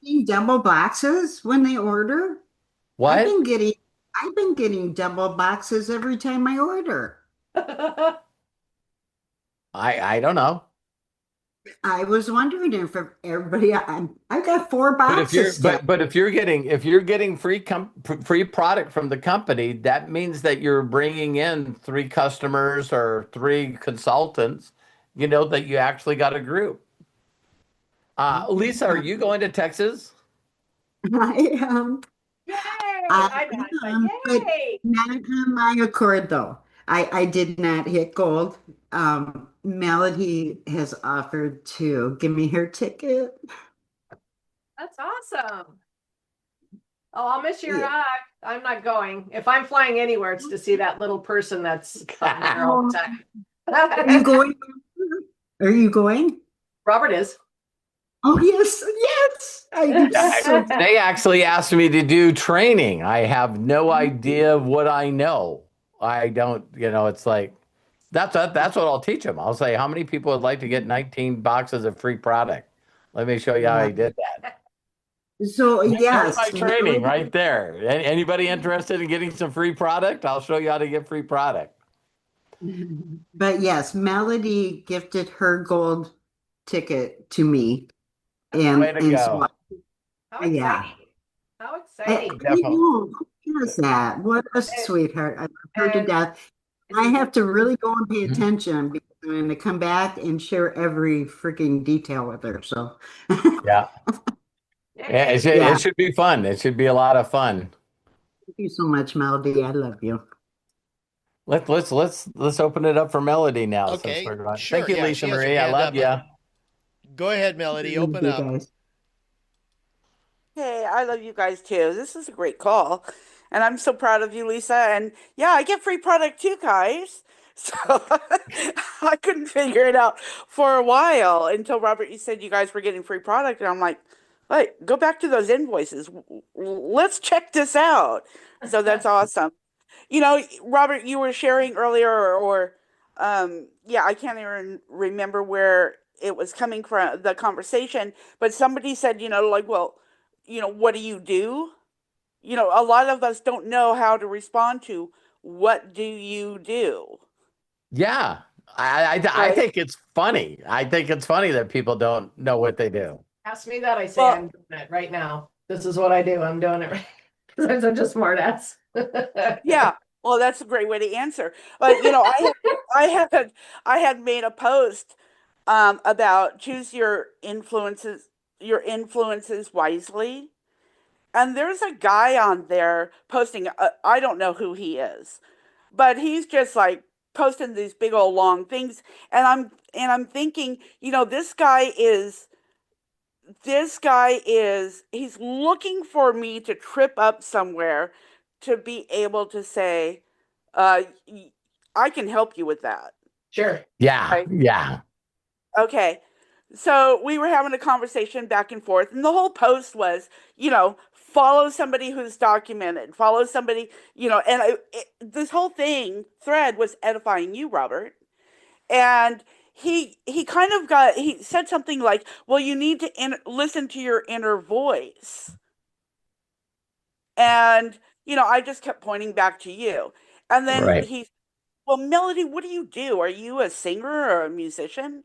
getting double boxes when they order?
What?
I've been getting double boxes every time I order.
I don't know.
I was wondering if everybody, I got 4 boxes.
But if you're getting free product from the company, that means that you're bringing in 3 customers or 3 consultants, that you actually got a group. Lisa, are you going to Texas?
I am.
Yay!
I
I'm
am, but
yay!
not on my accord though. I did not hit gold. Melody has offered to give me her ticket.
That's awesome. Oh, I'll miss your
Yeah.
hug. I'm not going. If I'm flying anywhere, it's to see that little person that's there all the time.
Are you going? Are you going?
Robert is.
Oh yes, yes.
They actually asked me to do training. I have no idea what I know. I don't, it's like, that's what I'll teach them. I'll say, how many people would like to get 19 boxes of free product? Let me show you how I did that.
So yes,
There's my training right there. Anybody interested in getting some free product? I'll show you how to get free product.
But yes, Melody gifted her gold ticket to me.
Way to
And so
go.
How
yeah.
exciting. How
I
exciting.
Definitely.
know. Who is that? What a
And,
sweetheart. I love her to
and
death. I have to really go and pay
Mhm.
attention because I'm going to come back and share every freaking detail with her. So
Yeah. Yeah,
yay.
yeah.
it should be fun. It should be a lot of fun.
Thank you so much, Melody. I love you.
Let's open it up for Melody now since
Okay,
we're going.
sure.
Thank you,
Yeah,
Lisa
she has her
Marie. I
hand
love
up.
you.
Go ahead,
I
Melody.
love
Open
you
up.
guys.
Hey, I love you guys too. This is a great call. And I'm so proud of you, Lisa. And yeah, I get free product too, guys. So I couldn't figure it out for a while until Robert, you said you guys were getting free product. And I'm like, wait, go back to those invoices. Let's check this out. So that's awesome. Robert, you were sharing earlier, yeah, I can't even remember where it was coming from, the conversation, but somebody said, like, well, what do you do? A lot of us don't know how to respond to what do you do?
Yeah. I
Right.
think it's funny. I think it's funny that people don't know what they do.
Ask me that. I say
Well,
I'm doing it right now. This is what I do. I'm doing it right because I'm such a smart ass.
yeah. Well, that's a great way to answer. But I had I had made a post about choose your influences wisely. And there's a guy on there posting, I don't know who he is, but he's just like posting these big old long things. And I'm thinking, he's looking for me to trip up somewhere to be able to say, uh, I can help you with that.
Sure.
Yeah.
Right.
Yeah.
Okay. So we were having a conversation back and forth, and the whole post was, follow somebody who's documented, follow somebody, and this whole thread was edifying you, Robert. And he kind of he said something like, well, you need to listen to your inner voice. And, I just kept pointing back to you. And then
Right.
well, Melody, what do you do? Are you a singer or a musician?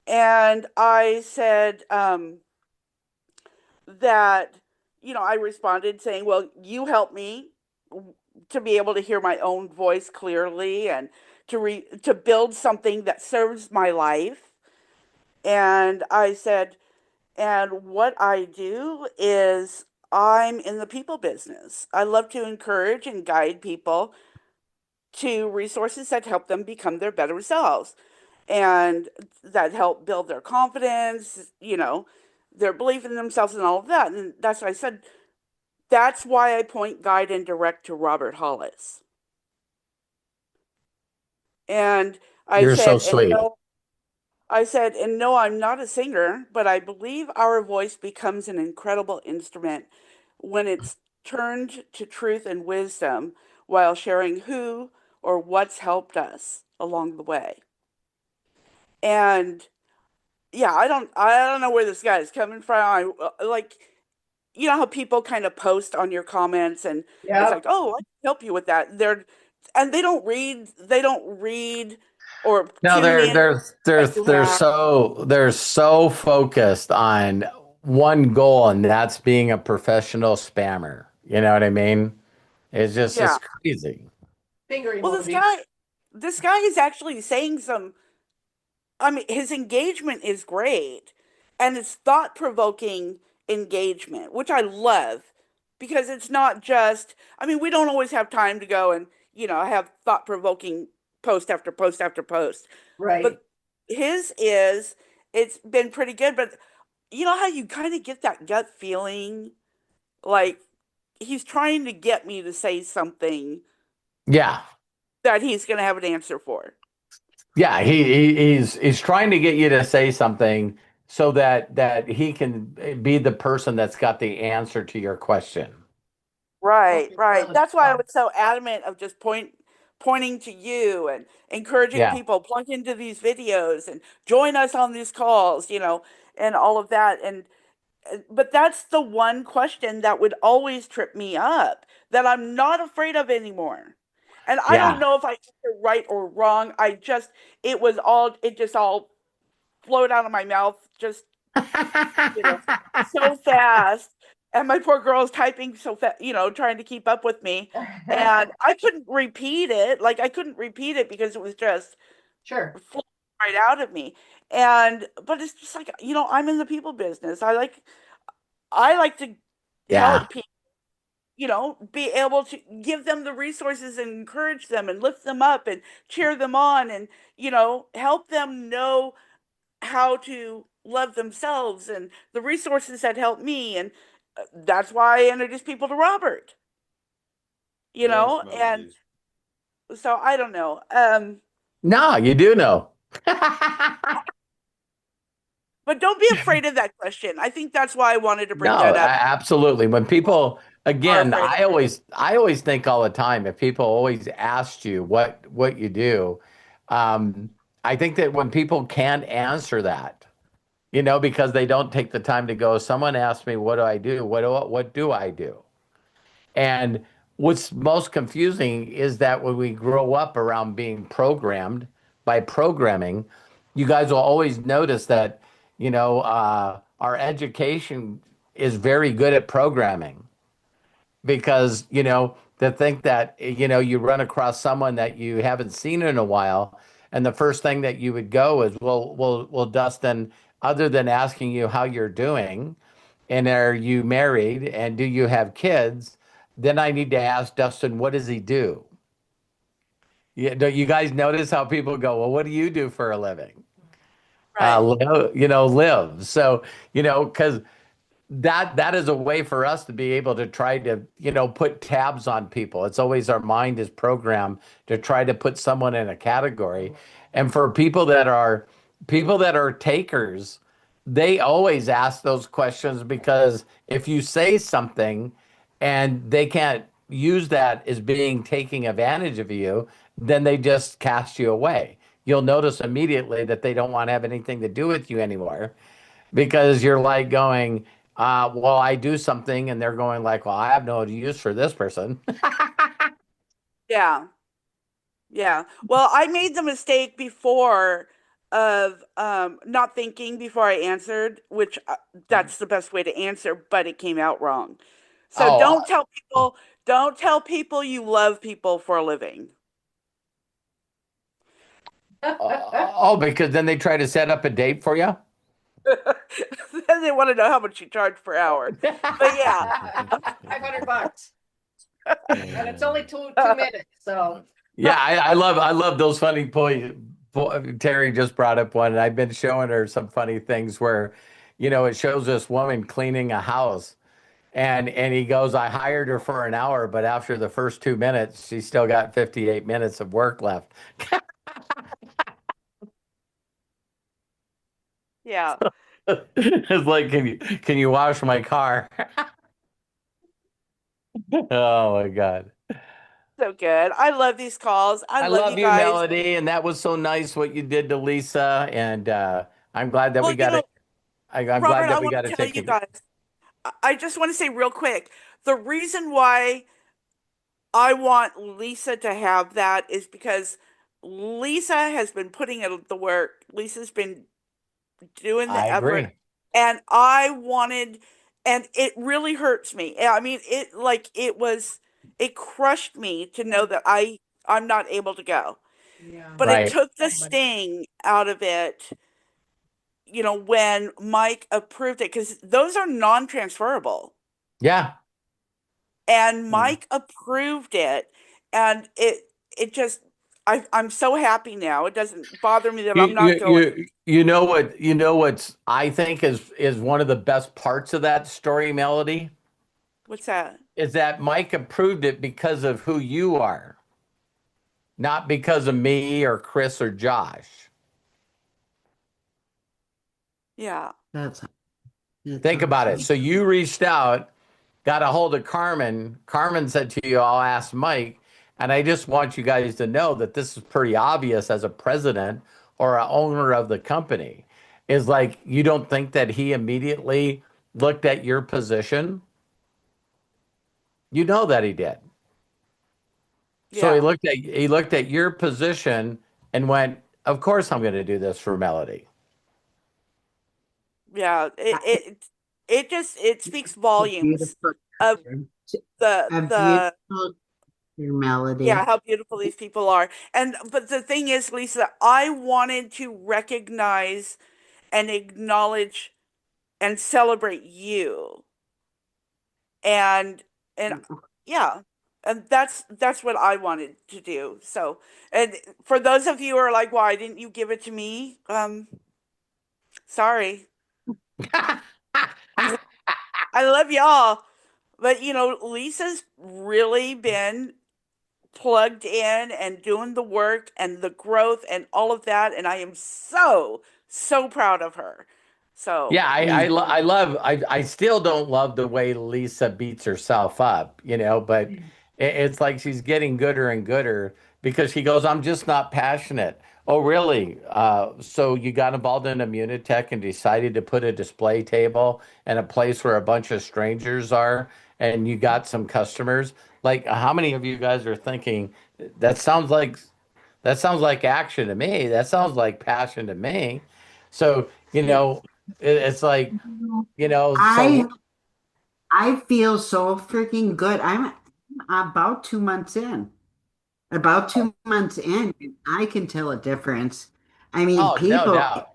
And I said, that, I responded saying, well, you help me to be able to hear my own voice clearly and to build something that serves my life. And I said, and what I do is I'm in the people business. I love to encourage and guide people to resources that help them become their better selves and that help build their confidence, their belief in themselves and all of that. And that's what I said. That's why I point, guide, and direct to Robert Hollis. And I
You're so
said,
sweet.
and no, I'm not a singer, but I believe our voice becomes an incredible instrument when it's turned to truth and wisdom while sharing who or what's helped us along the way. And yeah, I don't know where this guy is coming from. Like, how people kind of post on your comments and it's
Yep.
like, oh, I can help you with that. And they don't read or
No,
tune in what you have.
they're so focused on one goal, and that's being a professional spammer. You know what I mean?
Yeah.
It's crazy.
Finger
Well,
emoji.
this guy is actually saying some, I mean, his engagement is great and it's thought-provoking engagement, which I love because it's not just, I mean, we don't always have time to go and, have thought-provoking post after post after post.
Right.
But his is, it's been pretty good, but you know how you kind of get that gut feeling like he's trying to get me to say something
Yeah.
that he's going to have an answer for.
Yeah, he's trying to get you to say something so that he can be the person that's got the answer to your question.
Right,
Okay,
right.
really
That's why I
fun.
was so adamant of just pointing to you and encouraging
Yeah.
people plug into these videos and join us on these calls, and all of that. And but that's the one question that would always trip me up that I'm not afraid of anymore. And I don't
Yeah.
know if I answered right or wrong. It just all flowed out of my mouth, just, you know, so fast. And my poor girl is typing so fast, trying to keep up with me. And I couldn't repeat it. Like, I couldn't repeat it because it was just
Sure.
flowing right out of me. But it's just like, I'm in the people business. I like to
Yeah.
help people, be able to give them the resources and encourage them and lift them up and cheer them on and, help them know how to love themselves and the resources that help me. And that's why I introduce people to Robert,
Yes,
and
Melody.
so I don't know.
No, you do know.
But don't be afraid of that question. I think that's why I wanted to bring
No,
that up.
absolutely. When people,
Are
again,
afraid of
I always think all the time, if people always ask you what you do, um, I think that when people can't answer that, because they don't take the time to go, someone asked me, what do I do? What do I do? And what's most confusing is that when we grow up around being programmed by programming, you guys will always notice that, our education is very good at programming because, to think that, you run across someone that you haven't seen in a while. And the first thing that you would go is, well, Dustin, other than asking you how you're doing, and are you married and do you have kids? Then I need to ask Dustin, what does he do? Yeah, don't you guys notice how people go, well, what do you do for a living?
right.
Live. So, because that is a way for us to be able to try to put tabs on people. It's always our mind is programmed to try to put someone in a category. And for people that are takers, they always ask those questions because if you say something and they can't use that as being taking advantage of you, then they just cast you away. You'll notice immediately that they don't want to have anything to do with you anymore because you're like going, well, I do something, and they're going like, well, I have no use for this person.
Yeah. Yeah. Well, I made the mistake before of not thinking before I answered, which that's the best way to answer, but it came out wrong. So
Oh,
don't tell people you love people for a living.
because then they try to set up a date for you.
Then they want to know how much you charge per hour. But yeah.
$500. And it's only two minutes, so
Yeah, I love those funny points. Terry just brought up one, and I've been showing her some funny things where, it shows this woman cleaning a house, and he goes, I hired her for an hour, but after the first 2 minutes, she's still got 58 minutes of work left.
Yeah.
It's like, can you wash my car? Oh my God.
So good. I love these calls. I
I
love you
love you,
guys.
Melody, and that was so nice what you did to Lisa. And I'm glad that
Well,
we got it. I'm glad
Robert,
that
I
we
want
got
to
to
tell
take
you
it.
guys, I just want to say real quick, the reason why I want Lisa to have that is because Lisa has been putting in the work. Lisa's been doing
I
the effort.
agree.
And and it really hurts me. I mean, it crushed me to know that I'm not able to go.
yeah.
But it
Right.
took the sting out of it, when Mike approved it, because those are non-transferable.
Yeah.
And
Mm.
Mike approved it, and it just I'm so happy now. It doesn't bother me that
You
I'm not
you
going.
you know what's I think is one of the best parts of that story, Melody,
What's that?
is that Mike approved it because of who you are, not because of me or Chris or Josh.
Yeah.
That's
Think about it.
awesome.
So you reached out, got a hold of Carmen. Carmen said to you, I'll ask Mike. And I just want you guys to know that this is pretty obvious as a president or a owner of the company. Is like, you don't think that he immediately looked at your position? You know that he did. So
Yeah.
he looked at your position and went, "Of course I'm going to do this for Melody."
Yeah.
I-
It just it speaks
A
volumes
beautiful,
of
a
the
beautiful
yeah,
melody.
how beautiful these people are. And but the thing is, Lisa, I wanted to recognize and acknowledge and celebrate you. And and yeah. And that's what I wanted to do. So, and for those of you who are like, why didn't you give it to me? Sorry. I love y'all. But Lisa's really been plugged in and doing the work and the growth and all of that. And I am so, so proud of her. So,
Yeah,
Thank
I love I still don't love the way Lisa beats herself up, but it's like she's getting gooder and gooder because she goes, "I'm just not passionate." Oh, really? So you got involved in Immunitech and decided to put a display table in a place where a bunch of strangers are and you got some customers? Like, how many of you guys are thinking that sounds like action to me. That sounds like passion to me. So, it's like,
you.
so
I I feel so freaking good. I'm about 2 months in. About 2 months in, and I can tell a difference. I mean,
oh, no
people,
doubt.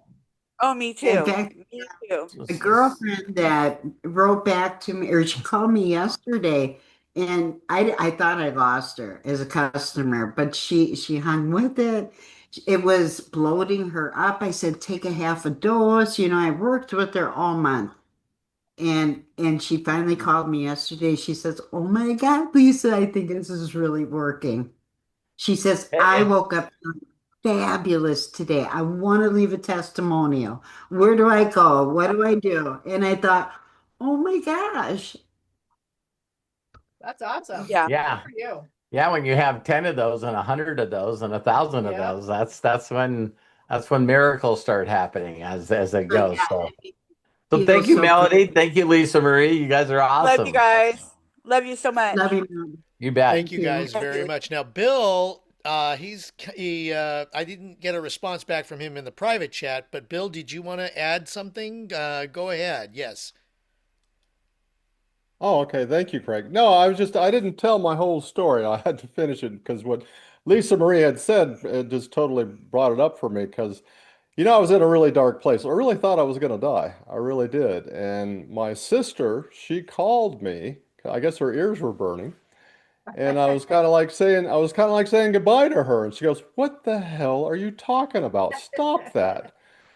oh, me
in
too.
fact,
Me too.
a girlfriend that wrote back to me, or she called me yesterday, and I thought I lost her as a customer, but she hung with it. It was bloating her up. I said, take a half a dose. I worked with her all month. And she finally called me yesterday. She says, "Oh my God, Lisa, I think this is really working." She says, "I
It,
woke up fabulous today. I want to leave a testimonial. Where do I go? What do I do?" And I thought, "Oh my gosh."
That's awesome.
Yeah.
Good
yeah.
for you.
Yeah, when you have 10 of those and 100 of those and 1,000 of
Yeah.
those, that's when miracles start happening as it
Oh my
goes.
God,
So,
it
so thank
feels
you,
so
Melody.
good.
Thank you, Lisa Marie. You guys are
Love you
awesome.
guys. Love you so
Love
much.
you, Mom.
You bet.
Thank
Thank
you
you.
guys
Thank
very
you.
much. Now, Bill, I didn't get a response back from him in the private chat, but Bill, did you want to add something? Go ahead. Yes.
Oh, okay. Thank you, Craig. No, I didn't tell my whole story. I had to finish it because what Lisa Marie had said just totally brought it up for me because, I was in a really dark place. I really thought I was going to die. I really did. And my sister, she called me. I guess her ears were burning. And I was kind of like saying goodbye to her. And she goes, "What the hell are you talking about? Stop that.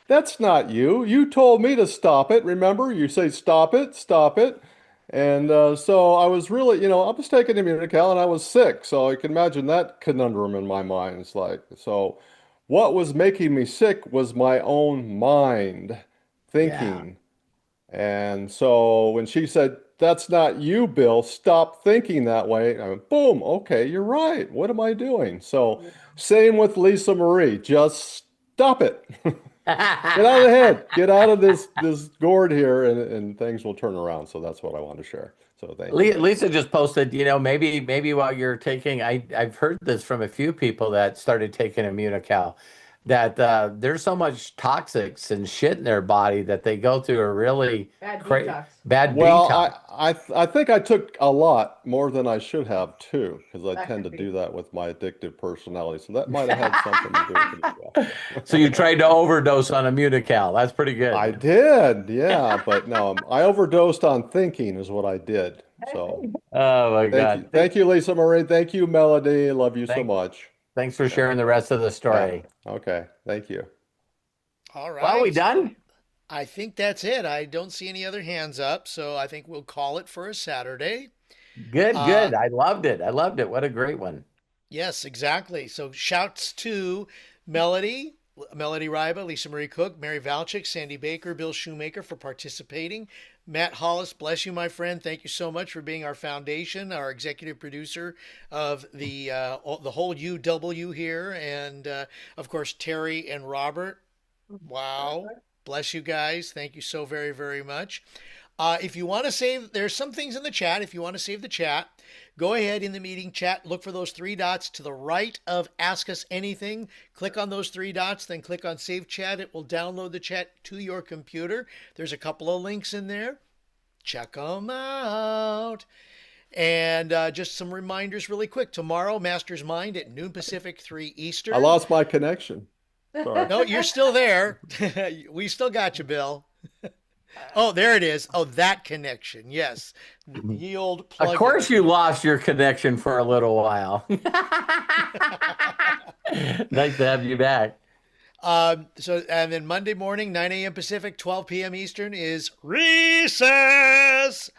That's not you. You told me to stop it. Remember? You say stop it, stop it." And so I was really, I was taking Immunical and I was sick. So I can imagine that conundrum in my mind. It's like, so what was making me sick was my own mind
Yeah.
thinking. And so when she said, "That's not you, Bill, stop thinking that way," I went, boom, okay, you're right. What am I doing? So same with Lisa Marie, just stop it. Get out of the head. Get out of this gourd here and things will turn around. So that's what I want to share. So thank you.
Lisa just posted, maybe while you're taking, I've heard this from a few people that started taking Immunical, that there's so much toxics and shit in their body that they go through a really
Bad detox.
bad
Well,
detox.
I think I took a lot more than I should have too, because I tend to do that with my addictive personality. So that might have had something to do with it as well.
So you tried to overdose on Immunical. That's pretty
I
good.
did, yeah, but no, I overdosed on thinking is what I did. So
Oh my God.
thank you, Lisa Marie. Thank you, Melody. Love you so
Thank,
much.
thanks for
Yeah,
sharing the rest of the
yeah.
story.
Okay, thank you.
All
Well, we
right.
done?
I think that's it. I don't see any other hands up, so I think we'll call it for a Saturday.
Good,
Uh,
good. I loved it. I loved it. What a great one.
yes, exactly. So shouts to Melody, Melody Ryba, Lisa Marie Cook, Mary Valchik, Sandy Baker, Bill Shoemaker for participating. Matt Hollis, bless you, my friend. Thank you so much for being our foundation, our executive producer of the whole UW here, and of course Terry and Robert. Wow. Bless you guys. Thank you so very, very much. If you want to save, there's some things in the chat. If you want to save the chat, go ahead in the meeting chat, look for those three dots to the right of Ask Us Anything. Click on those three dots, then click on Save Chat. It will download the chat to your computer. There's a couple of links in there. Check them out. And just some reminders really quick. Tomorrow, Master's Mind at noon Pacific, 3 Eastern.
I lost my connection. Sorry.
No, you're still there. We still got you, Bill. Oh, there it is. Oh, that connection. Yes. Ye old plug.
Of course you lost your connection for a little while. Nice to have you back.
And then Monday morning, 9 a.m. Pacific, 12 p.m. Eastern is recess.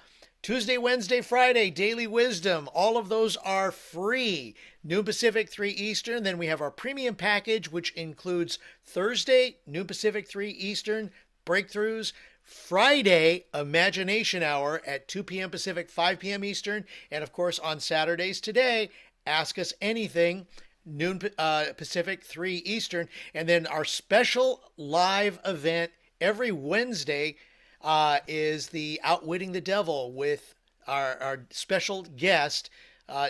Tuesday, Wednesday, Friday, Daily Wisdom. All of those are free. Noon Pacific, 3 Eastern. Then we have our premium package, which includes Thursday, noon Pacific, 3 Eastern, breakthroughs. Friday, Imagination Hour at 2 p.m. Pacific, 5 p.m. Eastern. And of course, on Saturdays today, Ask Us Anything, noon Pacific, 3 Eastern. And then our special live event every Wednesday is the Outwitting the Devil with our special guest,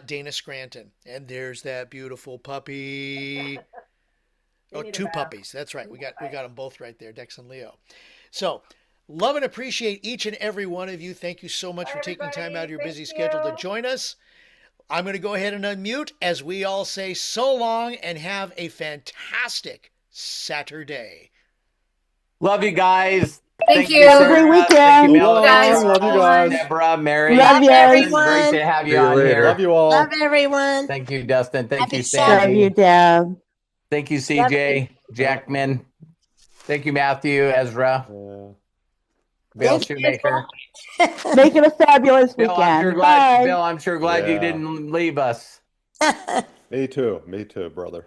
Dana Scranton. And there's that beautiful puppy. Oh, two puppies. That's right. We got them both right there, Dex and Leo. So, love and appreciate each and every one of you. Thank you so much for taking time out of your busy schedule to join us. I'm going to go ahead and unmute as we all say so long and have a fantastic Saturday.
Love you guys.
Thank you.
Sarah.
Have a great weekend.
Thank you, Melody.
Guys.
Love you guys.
Deborah, Mary.
Love you,
Great to have
See
you
you
on
later.
here.
Love you all.
Love everyone.
Thank you, Dustin. Thank
Happy
you,
Saturday.
Sandy.
Love you, Deb.
Thank you, CJ, Jackman. Thank you, Matthew, Ezra,
Yeah.
Bill
Thank you,
Shoemaker.
Make it a fabulous
Bill,
weekend.
I'm
Bye.
sure glad you
Yeah.
didn't leave us.
Me too, brother.